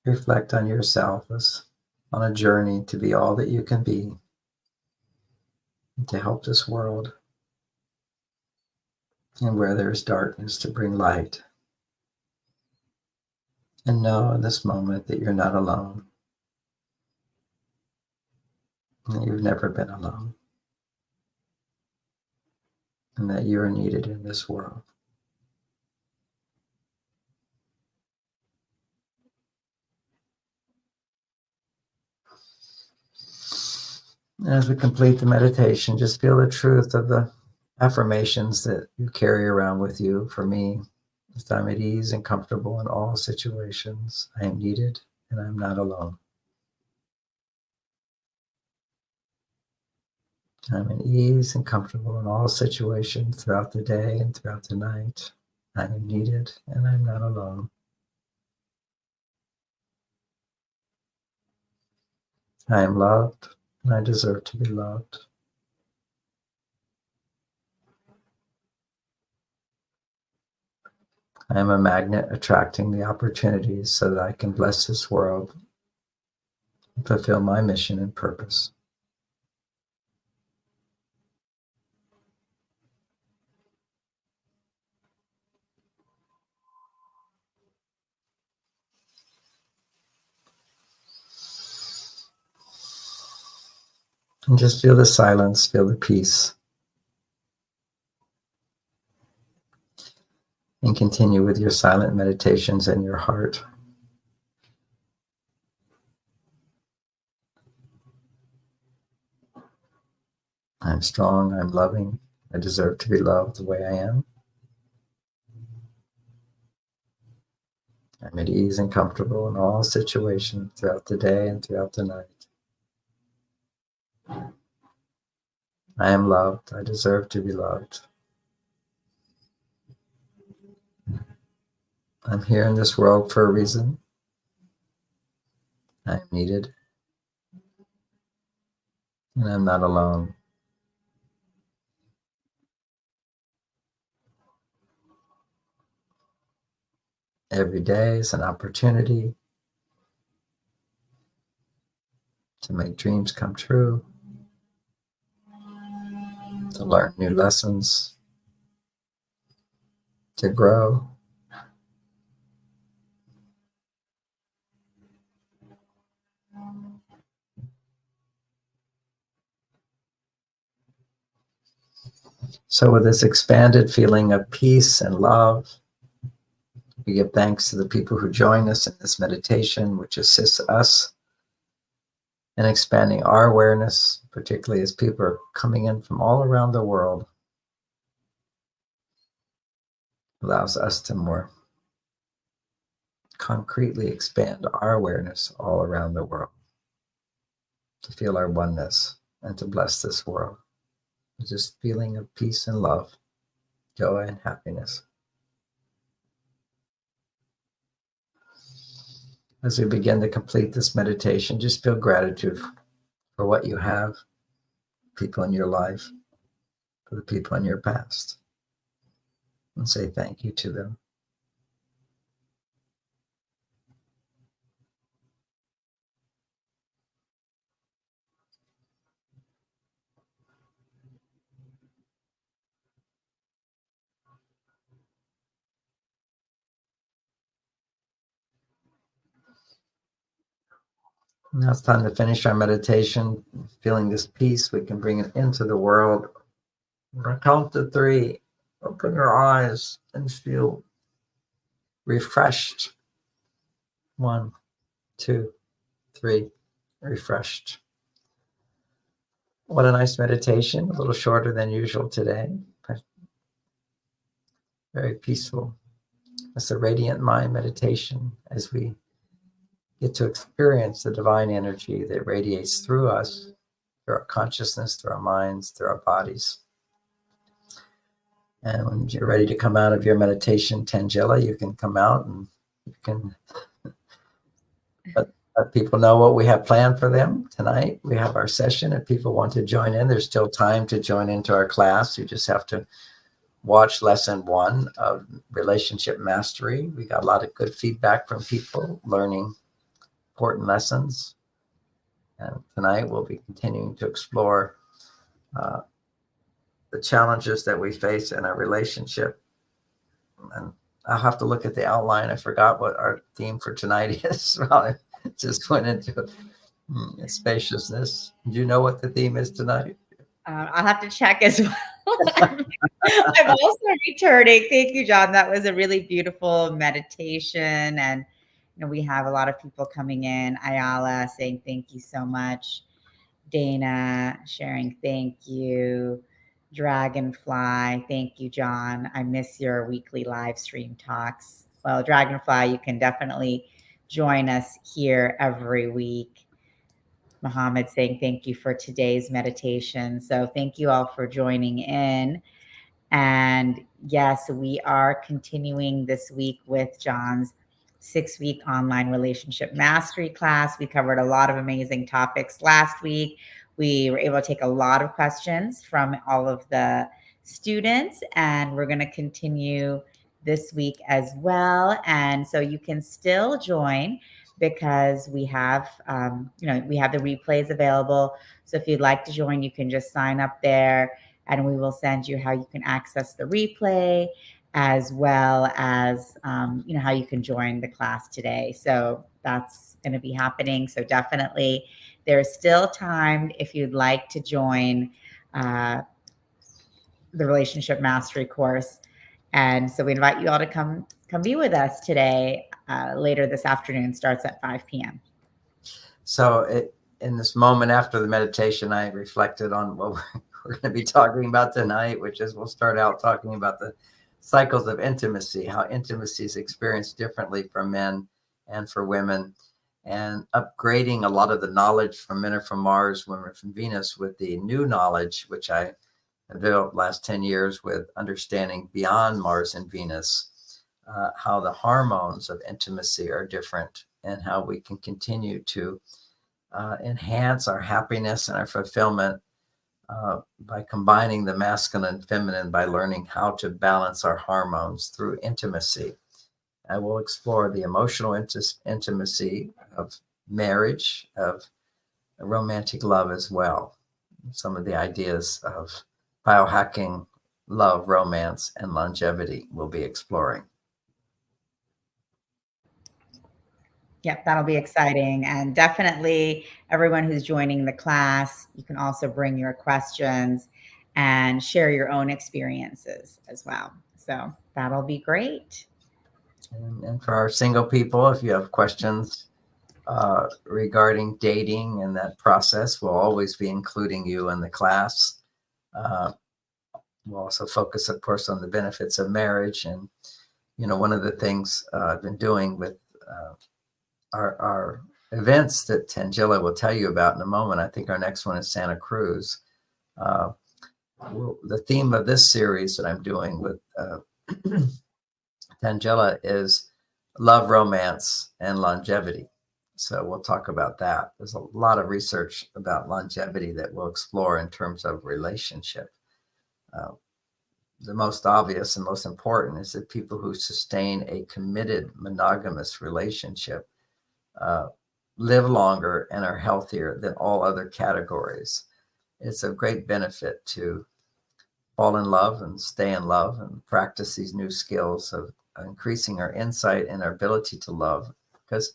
Reflect on yourself as on a journey to be all that you can be and to help this world, and where there is darkness to bring light. And know in this moment that you're not alone, and that you've never been alone, and that you are needed in this world. As we complete the meditation, just feel the truth of the affirmations that you carry around with you. For me, that I'm at ease and comfortable in all situations. I am needed and I'm not alone. I'm at ease and comfortable in all situations throughout the day and throughout the night. I am needed and I'm not alone. I am loved and I deserve to be loved. I am a magnet attracting the opportunities so that I can bless this world and fulfill my mission and purpose. And just feel the silence, feel the peace. And continue with your silent meditations in your heart. I'm strong, I'm loving, I deserve to be loved the way I am. I'm at ease and comfortable in all situations throughout the day and throughout the night. I am loved, I deserve to be loved. I'm here in this world for a reason. I am needed, and I'm not alone. Every day is an opportunity to make dreams come true, to learn new lessons, to grow. So with this expanded feeling of peace and love, we give thanks to the people who join us in this meditation, which assists us in expanding our awareness, particularly as people are coming in from all around the world. Allows us to more concretely expand our awareness all around the world, to feel our oneness and to bless this world with this feeling of peace and love, joy and happiness. As we begin to complete this meditation, just feel gratitude for what you have, people in your life, for the people in your past, and say thank you to them. Now it's time to finish our meditation. Feeling this peace, we can bring it into the world. We're going to count to 3. Open your eyes and feel refreshed. 1, 2, 3. Refreshed. What a nice meditation. A little shorter than usual today, but very peaceful. It's a radiant mind meditation as we get to experience the divine energy that radiates through us, through our consciousness, through our minds, through our bodies. And when you're ready to come out of your meditation, Tangela, you can come out and you can let people know what we have planned for them tonight. We have our session. If people want to join in, there's still time to join into our class. You just have to watch lesson 1 of Relationship Mastery. We got a lot of good feedback from people learning important lessons. And tonight we'll be continuing to explore the challenges that we face in our relationship. And I'll have to look at the outline. I forgot what our theme for tonight is. I just went into spaciousness. Do you know what the theme is tonight? I'll have to check as well. I'm also returning. Thank you, John. That was a really beautiful meditation. And we have a lot of people coming in. Ayala saying thank you so much. Dana sharing thank you. Dragonfly, thank you, John. I miss your weekly live stream talks. Well, Dragonfly, you can definitely join us here every week. Muhammad saying thank you for today's meditation. So thank you all for joining in. And yes, we are continuing this week with John's 6-week online relationship mastery class. We covered a lot of amazing topics last week. We were able to take a lot of questions from all of the students, and we're going to continue this week as well. And so you can still join because we have, we have the replays available. So if you'd like to join, you can just sign up there and we will send you how you can access the replay as well as, how you can join the class today. So that's going to be happening. So definitely there's still time if you'd like to join the Relationship Mastery course. And so we invite you all to come be with us today. Later this afternoon, starts at 5 p.m. So in this moment after the meditation, I reflected on what we're going to be talking about tonight, which is we'll start out talking about the cycles of intimacy, how intimacy is experienced differently for men and for women, and upgrading a lot of the knowledge from men are from Mars, women are from Venus, with the new knowledge, which I developed last 10 years with understanding beyond Mars and Venus, how the hormones of intimacy are different and how we can continue to enhance our happiness and our fulfillment by combining the masculine and feminine, by learning how to balance our hormones through intimacy. I will explore the emotional intimacy of marriage, of romantic love as well. Some of the ideas of biohacking, love, romance, and longevity we'll be exploring. Yep, that'll be exciting. And definitely everyone who's joining the class, you can also bring your questions and share your own experiences as well. So that'll be great. And for our single people, if you have questions regarding dating and that process, we'll always be including you in the class. We'll also focus, of course, on the benefits of marriage. And, one of the things I've been doing with our events that Tangela will tell you about in a moment. I think our next one is Santa Cruz. The theme of this series that I'm doing with Tangela is love, romance, and longevity. So we'll talk about that. There's a lot of research about longevity that we'll explore in terms of relationship. The most obvious and most important is that people who sustain a committed monogamous relationship live longer and are healthier than all other categories. It's a great benefit to fall in love and stay in love and practice these new skills of increasing our insight and our ability to love. Because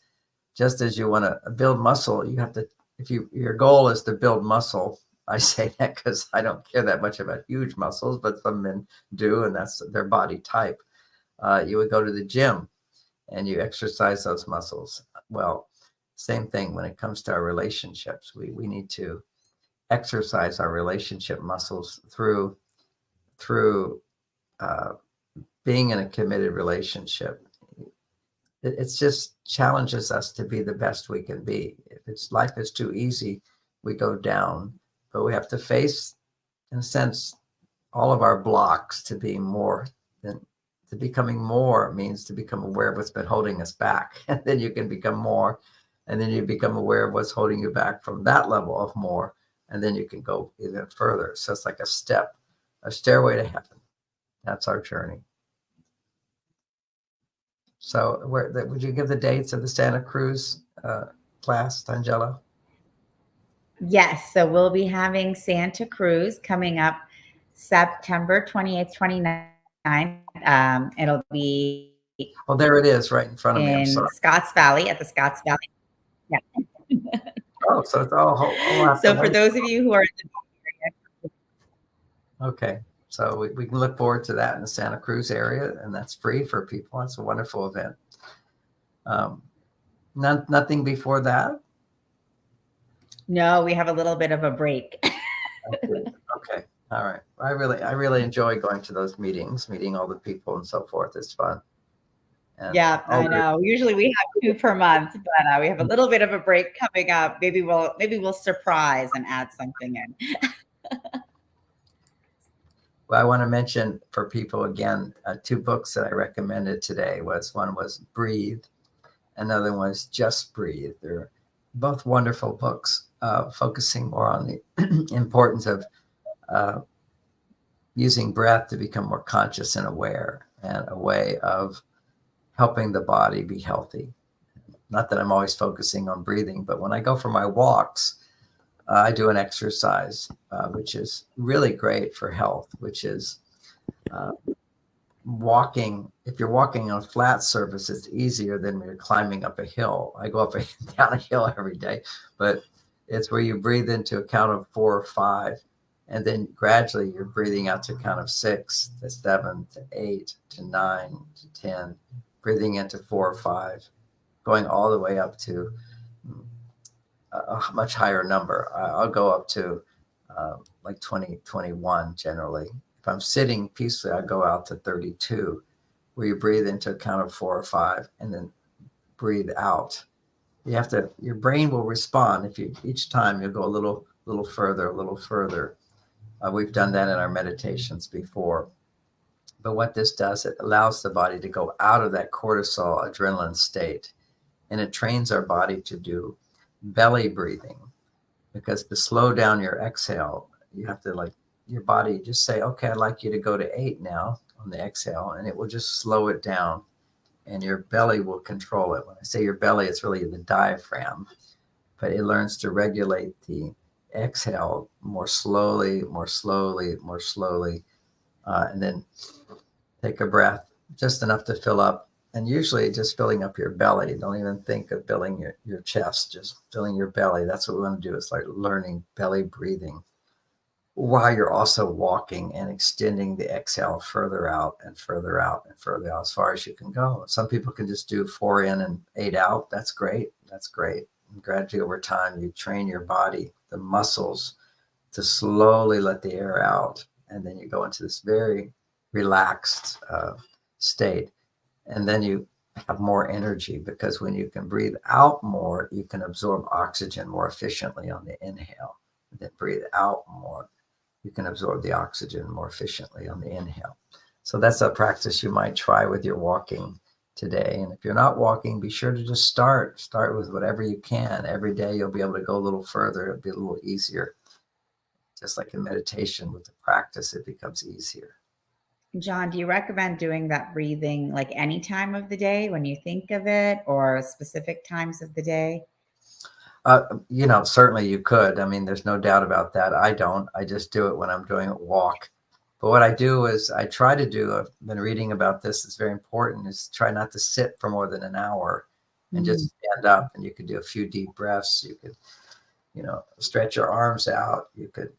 just as you want to build muscle, you have to, if your goal is to build muscle, I say that because I don't care that much about huge muscles, but some men do, and that's their body type. You would go to the gym and you exercise those muscles. Well, same thing when it comes to our relationships. We need to exercise our relationship muscles through being in a committed relationship. It's just challenges us to be the best we can be. If life is too easy, we go down, but we have to face, in a sense, all of our blocks to be more than to becoming more means to become aware of what's been holding us back. And then you can become more, and then you become aware of what's holding you back from that level of more, and then you can go even further. So it's like a stairway to heaven. That's our journey. So would you give the dates of the Santa Cruz class, Tangela? Yes. So we'll be having Santa Cruz coming up September 28th, 29th. It'll be Oh, there it is right in front of me. I'm sorry. Scotts Valley, at the Scotts Valley. Yeah. Oh, so it's all so for those of you who are in the okay. So we can look forward to that in the Santa Cruz area, and that's free for people. It's a wonderful event. Nothing before that? No, we have a little bit of a break. Okay. All right. I really enjoy going to those meetings, meeting all the people and so forth. It's fun. And yeah, I know. Usually we have 2 per month, but we have a little bit of a break coming up. Maybe we'll surprise and add something in. Well, I want to mention for people again, 2 books that I recommended today. One was Breathe, another one was Just Breathe. They're both wonderful books, focusing more on the importance of using breath to become more conscious and aware, and a way of helping the body be healthy. Not that I'm always focusing on breathing, but when I go for my walks, I do an exercise, which is really great for health, which is walking. If you're walking on a flat surface, it's easier than when you're climbing up a hill. I go up and down a hill every day, but it's where you breathe into a count of 4 or 5, and then gradually you're breathing out to count of 6 to 7 to 8 to 9 to 10, breathing into 4 or 5, going all the way up to a much higher number. I'll go up to like 20, 21 generally. If I'm sitting peacefully, I go out to 32, where you breathe into a count of 4 or 5 and then breathe out. Your brain will respond. Each time you'll go a little further. We've done that in our meditations before. But what this does, it allows the body to go out of that cortisol adrenaline state, and it trains our body to do belly breathing, because to slow down your exhale, you have to your body just say, okay, I'd like you to go to 8 now on the exhale, and it will just slow it down, and your belly will control it. When I say your belly, it's really the diaphragm, but it learns to regulate the exhale more slowly, and then take a breath, just enough to fill up. And usually just filling up your belly. Don't even think of filling your chest, just filling your belly. That's what we want to do. It's like learning belly breathing. while you're also walking and extending the exhale further out and further out and further out as far as you can go. Some people can just do 4 in and 8 out. That's great. That's great. And gradually over time, you train your body, the muscles, to slowly let the air out. And then you go into this very relaxed state. And then you have more energy, because when you can breathe out more, you can absorb oxygen more efficiently on the inhale. And then breathe out more, you can absorb the oxygen more efficiently on the inhale. So that's a practice you might try with your walking today. And if you're not walking, be sure to just start with whatever you can. Every day you'll be able to go a little further. It'll be a little easier. Just like in meditation, with the practice, it becomes easier. John, do you recommend doing that breathing like any time of the day when you think of it, or specific times of the day? Certainly you could. I mean, there's no doubt about that. I don't. I just do it when I'm doing a walk. But what I do is I try to do, I've been reading about this, it's very important, is try not to sit for more than an hour and just stand up. And you could do a few deep breaths. You could, stretch your arms out. You could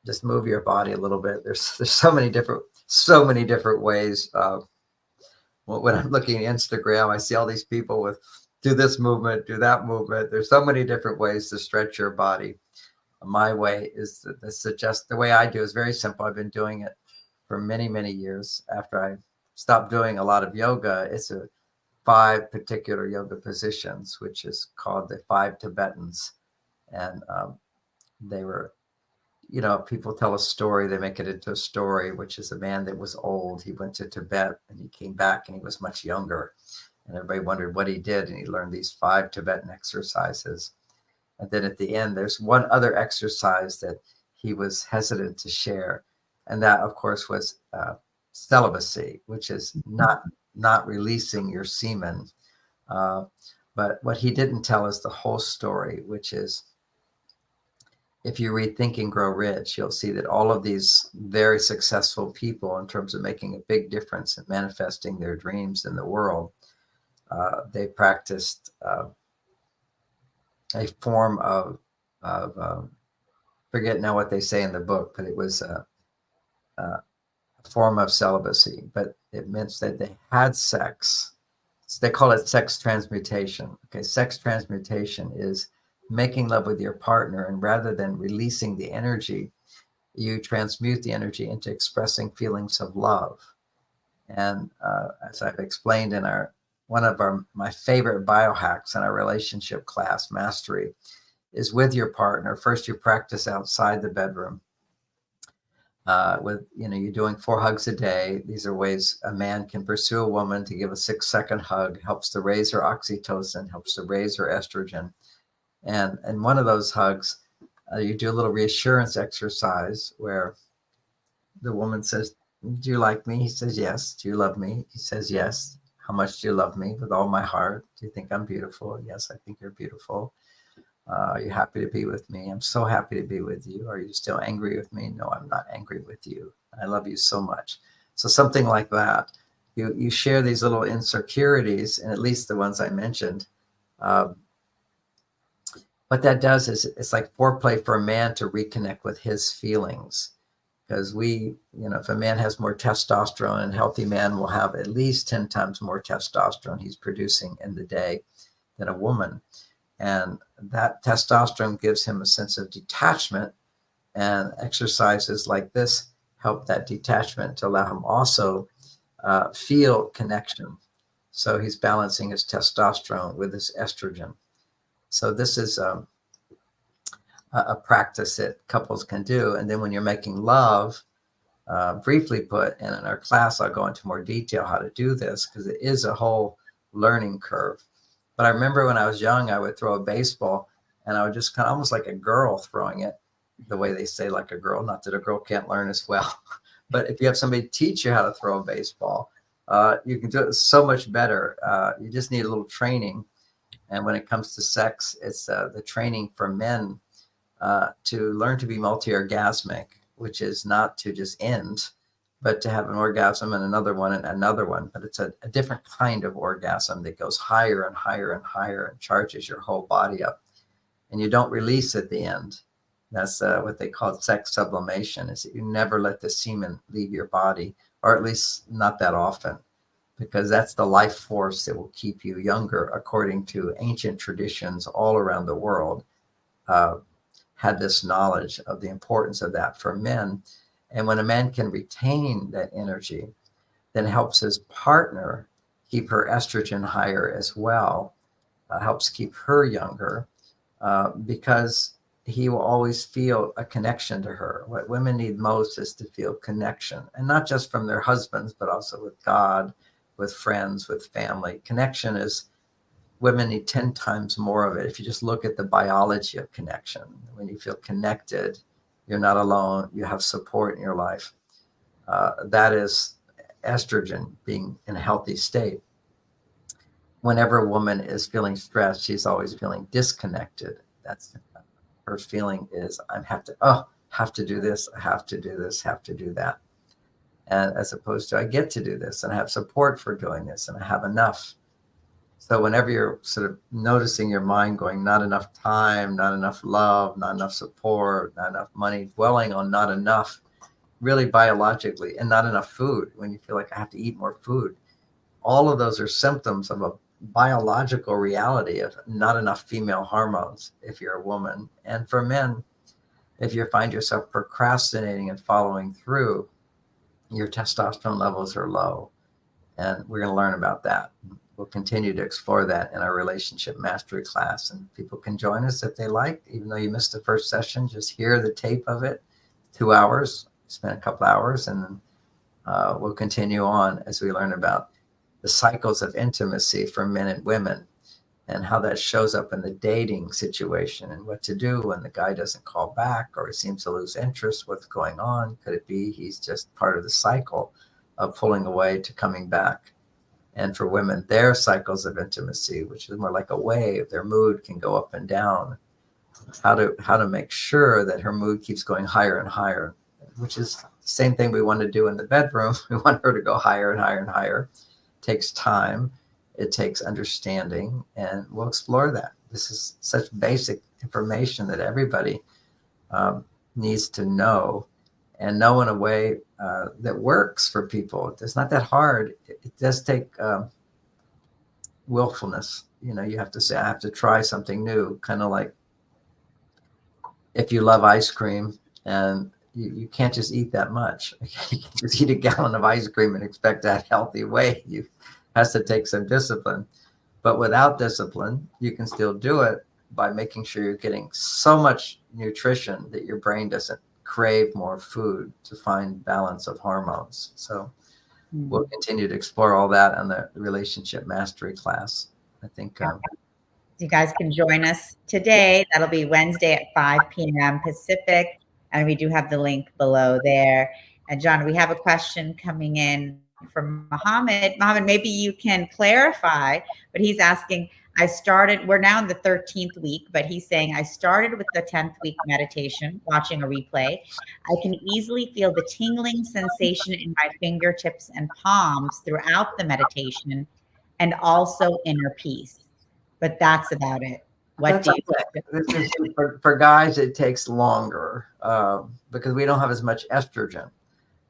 just move your body a little bit. There's so many different ways. When I'm looking at Instagram, I see all these people with do this movement, do that movement. There's so many different ways to stretch your body. My way is the way I do is very simple. I've been doing it for many, many years. After I stopped doing a lot of yoga, it's 5 particular yoga positions, which is called the 5 Tibetans. And they were, people tell a story, they make it into a story, which is a man that was old. He went to Tibet and he came back and he was much younger. And everybody wondered what he did. And he learned these 5 Tibetan exercises. And then at the end, there's one other exercise that he was hesitant to share. And that, of course, was celibacy, which is not releasing your semen. But what he didn't tell is the whole story, which is, if you read Think and Grow Rich, you'll see that all of these very successful people, in terms of making a big difference and manifesting their dreams in the world, they practiced a form of forget now what they say in the book, but it was a form of celibacy. But it meant that they had sex. They call it sex transmutation. Okay, sex transmutation is making love with your partner, and rather than releasing the energy, you transmute the energy into expressing feelings of love. And as I've explained in one of my favorite biohacks in our relationship class, Mastery, is with your partner. First, you practice outside the bedroom. You're doing 4 hugs a day. These are ways a man can pursue a woman to give a 6-second hug. Helps to raise her oxytocin, helps to raise her estrogen. And one of those hugs, you do a little reassurance exercise where the woman says, "Do you like me?" He says, "Yes." "Do you love me?" He says, "Yes." "How much do you love me?" "With all my heart." "Do you think I'm beautiful?" "Yes, I think you're beautiful." "Are you happy to be with me?" "I'm so happy to be with you." "Are you still angry with me?" "No, I'm not angry with you. I love you so much." So something like that. You share these little insecurities, and at least the ones I mentioned. What that does is it's like foreplay for a man to reconnect with his feelings. Because if a man has more testosterone, a healthy man will have at least 10 times more testosterone he's producing in the day than a woman. And that testosterone gives him a sense of detachment, and exercises like this help that detachment to allow him also feel connection. So he's balancing his testosterone with his estrogen. So this is a practice that couples can do. And then when you're making love, briefly put, and in our class, I'll go into more detail how to do this, because it is a whole learning curve. But I remember when I was young, I would throw a baseball and I would just kind of almost like a girl throwing it, the way they say like a girl, not that a girl can't learn as well. But if you have somebody teach you how to throw a baseball, you can do it so much better. You just need a little training. And when it comes to sex, it's the training for men to learn to be multi-orgasmic, which is not to just end, but to have an orgasm and another one and another one. But it's a different kind of orgasm that goes higher and higher and higher and charges your whole body up. And you don't release at the end. That's what they call sex sublimation, is that you never let the semen leave your body, or at least not that often, because that's the life force that will keep you younger, according to ancient traditions all around the world. Uh, had this knowledge of the importance of that for men. And when a man can retain that energy, then helps his partner keep her estrogen higher as well, helps keep her younger, because he will always feel a connection to her. What women need most is to feel connection, and not just from their husbands, but also with God, with friends, with family. Connection is, women need 10 times more of it. If you just look at the biology of connection, when you feel connected, you're not alone, you have support in your life. That is estrogen being in a healthy state. Whenever a woman is feeling stressed, she's always feeling disconnected. That's her feeling is, have to do this, I have to do this, have to do that. And as opposed to, I get to do this and I have support for doing this and I have enough. So whenever you're sort of noticing your mind going, not enough time, not enough love, not enough support, not enough money, dwelling on not enough, really biologically, and not enough food, when you feel like I have to eat more food, all of those are symptoms of a biological reality of not enough female hormones if you're a woman. And for men, if you find yourself procrastinating and following through, your testosterone levels are low. And we're going to learn about that. We'll continue to explore that in our Relationship Mastery class. And people can join us if they like, even though you missed the first session, just hear the tape of it, 2 hours, spend a couple hours, and then we'll continue on as we learn about the cycles of intimacy for men and women, and how that shows up in the dating situation, and what to do when the guy doesn't call back or he seems to lose interest. What's going on? Could it be he's just part of the cycle of pulling away to coming back? And for women, their cycles of intimacy, which is more like a wave, their mood can go up and down. How to make sure that her mood keeps going higher and higher, which is the same thing we want to do in the bedroom. We want her to go higher and higher and higher. It takes time. It takes understanding, and we'll explore that. This is such basic information that everybody needs to know, and know in a way that works for people. It's not that hard. It does take willfulness. You have to say, I have to try something new, kind of like if you love ice cream and you can't just eat that much. You can't just eat a gallon of ice cream and expect that healthy weight. You has to take some discipline. But without discipline, you can still do it by making sure you're getting so much nutrition that your brain doesn't crave more food to find balance of hormones. So we'll continue to explore all that on the Relationship Mastery class. I think you guys can join us today. That'll be Wednesday at 5 p.m. Pacific. And we do have the link below there. And John, we have a question coming in from Mohammed. Mohammed, maybe you can clarify, but he's asking, we're now in the 13th week, but he's saying, I started with the 10th week meditation, watching a replay. I can easily feel the tingling sensation in my fingertips and palms throughout the meditation, and also inner peace. But that's about it. What do you think? This is, for guys, it takes longer because we don't have as much estrogen.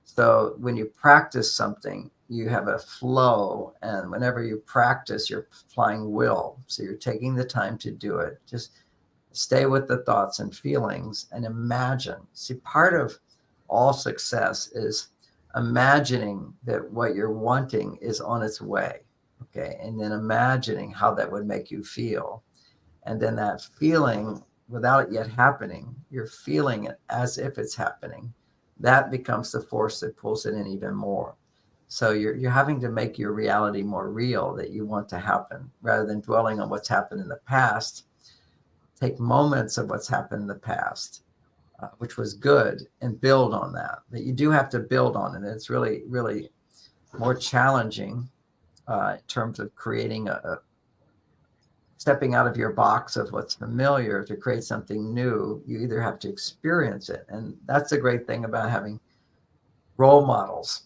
So when you practice something, you have a flow. And whenever you practice, you're applying will. So you're taking the time to do it. Just stay with the thoughts and feelings and imagine. See, part of all success is imagining that what you're wanting is on its way. Okay. And then imagining how that would make you feel. And then that feeling, without it yet happening, you're feeling it as if it's happening. That becomes the force that pulls it in even more. So you're having to make your reality more real that you want to happen, rather than dwelling on what's happened in the past. Take moments of what's happened in the past, which was good, and build on that. But you do have to build on it. It's really, really more challenging in terms of creating stepping out of your box of what's familiar to create something new. You either have to experience it. And that's the great thing about having role models.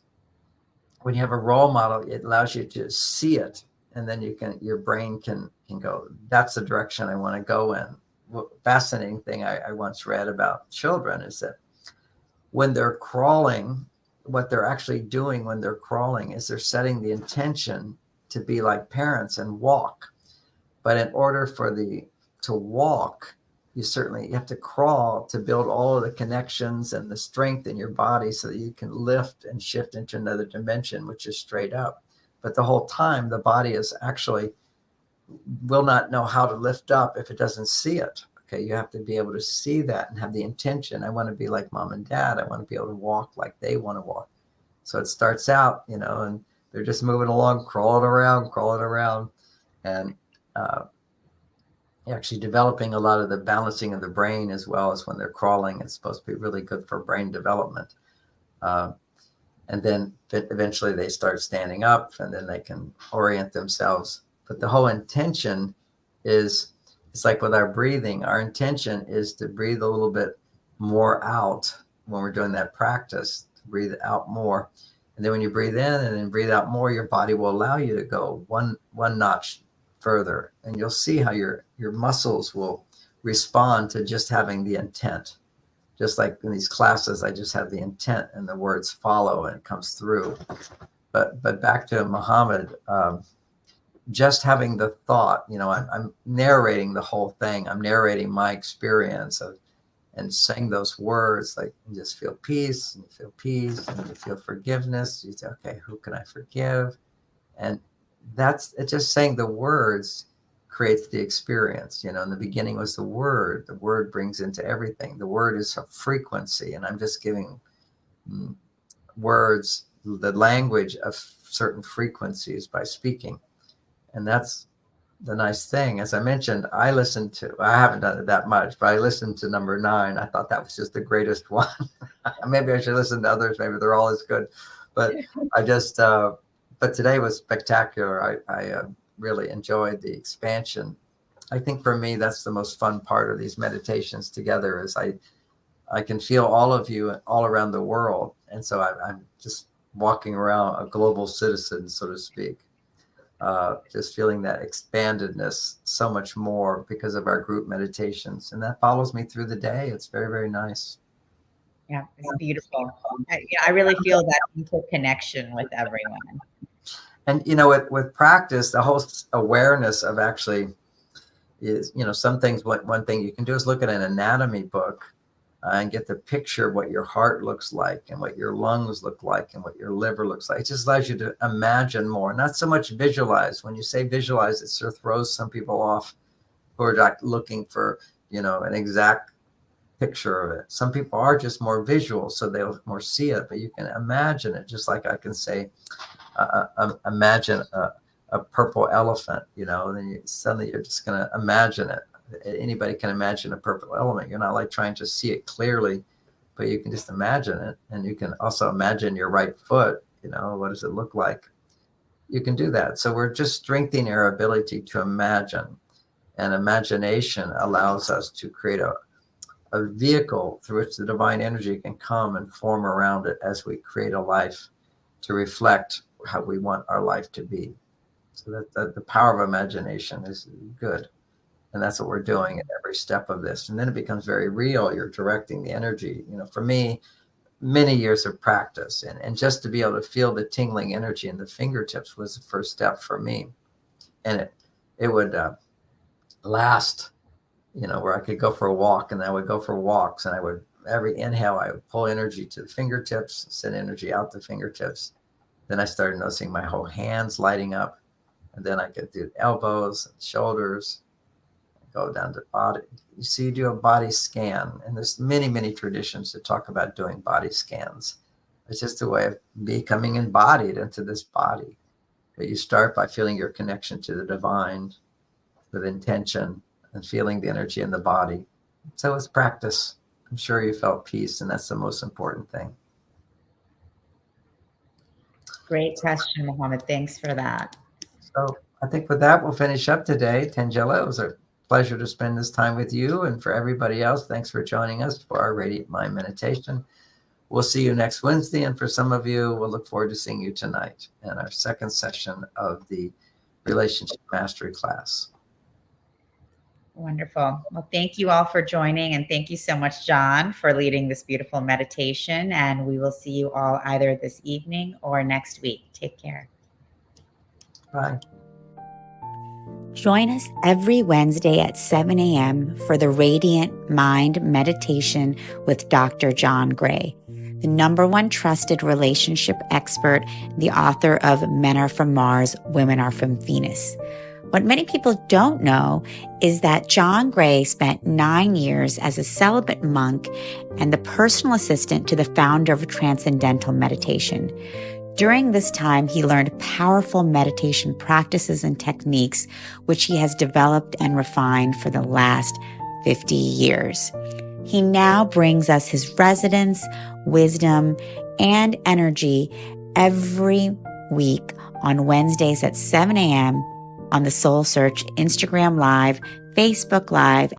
When you have a role model, it allows you to see it. And then your brain can go, that's the direction I want to go in. fascinating thing I once read about children is that when they're crawling, what they're actually doing when they're crawling is they're setting the intention to be like parents and walk. But in order for to walk, you have to crawl to build all of the connections and the strength in your body so that you can lift and shift into another dimension, which is straight up. But the whole time, the body is actually will not know how to lift up if it doesn't see it. Okay, you have to be able to see that and have the intention. I want to be like mom and dad. I want to be able to walk like they want to walk. So it starts out, and they're just moving along, crawling around, and actually developing a lot of the balancing of the brain as well as when they're crawling. It's supposed to be really good for brain development. And then eventually they start standing up, and then they can orient themselves. But the whole intention is, it's like with our breathing, our intention is to breathe a little bit more out when we're doing that practice, to breathe out more. And then when you breathe in and then breathe out more, your body will allow you to go one notch further. And you'll see how your muscles will respond to just having the intent. Just like in these classes, I just have the intent and the words follow and it comes through. But back to Muhammad, just having the thought, I'm narrating the whole thing. I'm narrating my experience and saying those words, like you just feel peace, and you feel peace, and you feel forgiveness. You say, okay, who can I forgive? And that's it. Just saying the words creates the experience. In the beginning was the word. The word brings into everything. The word is a frequency, and I'm just giving words the language of certain frequencies by speaking. And that's the nice thing. As I mentioned, I haven't done it that much, but I listened to number 9. I thought that was just the greatest one. Maybe I should listen to others. Maybe they're all as good. But but today was spectacular. I really enjoyed the expansion. I think for me, that's the most fun part of these meditations together is I can feel all of you all around the world. And so I'm just walking around a global citizen, so to speak. Just feeling that expandedness so much more because of our group meditations. And that follows me through the day. It's very, very nice. Yeah, it's beautiful. I really feel that interconnection with everyone. And, with practice, the whole awareness of actually is, some things, one thing you can do is look at an anatomy book and get the picture of what your heart looks like and what your lungs look like and what your liver looks like. It just allows you to imagine more, not so much visualize. When you say visualize, it sort of throws some people off who are like looking for, an exact picture of it. Some people are just more visual, so they'll more see it, but you can imagine it. Just like I can say, imagine a purple elephant, then suddenly you're just going to imagine it. Anybody can imagine a purple element. You're not like trying to see it clearly, but you can just imagine it. And you can also imagine your right foot, what does it look like? You can do that. So we're just strengthening our ability to imagine. And imagination allows us to create a vehicle through which the divine energy can come and form around it as we create a life to reflect how we want our life to be. So that the power of imagination is good. And that's what we're doing at every step of this. And then it becomes very real. You're directing the energy. For me, many years of practice. And just to be able to feel the tingling energy in the fingertips was the first step for me. And it would last, where I could go for a walk, and I would go for walks. And every inhale, I would pull energy to the fingertips, send energy out the fingertips. Then I started noticing my whole hands lighting up. And then I could do elbows and shoulders, go down to body. You see, you do a body scan, and there's many, many traditions that talk about doing body scans. It's just a way of becoming embodied into this body. But you start by feeling your connection to the divine with intention and feeling the energy in the body. So it's practice. I'm sure you felt peace, and that's the most important thing. Great question, Mohammed. Thanks for that. So I think with that, we'll finish up today. Tangela, it was a pleasure to spend this time with you. And for everybody else, thanks for joining us for our Radiant Mind meditation. We'll see you next Wednesday. And for some of you, we'll look forward to seeing you tonight in our second session of the Relationship Mastery class. Wonderful. Well, thank you all for joining. And thank you so much, John, for leading this beautiful meditation. And we will see you all either this evening or next week. Take care. Bye. Join us every Wednesday at 7 a.m. for the Radiant Mind Meditation with Dr. John Gray, the #1 trusted relationship expert, the author of Men Are From Mars, Women Are From Venus. What many people don't know is that John Gray spent 9 years as a celibate monk and the personal assistant to the founder of Transcendental Meditation. During this time, he learned powerful meditation practices and techniques, which he has developed and refined for the last 50 years. He now brings us his resonance, wisdom, and energy every week on Wednesdays at 7 a.m. on the Soul Search Instagram Live, Facebook Live,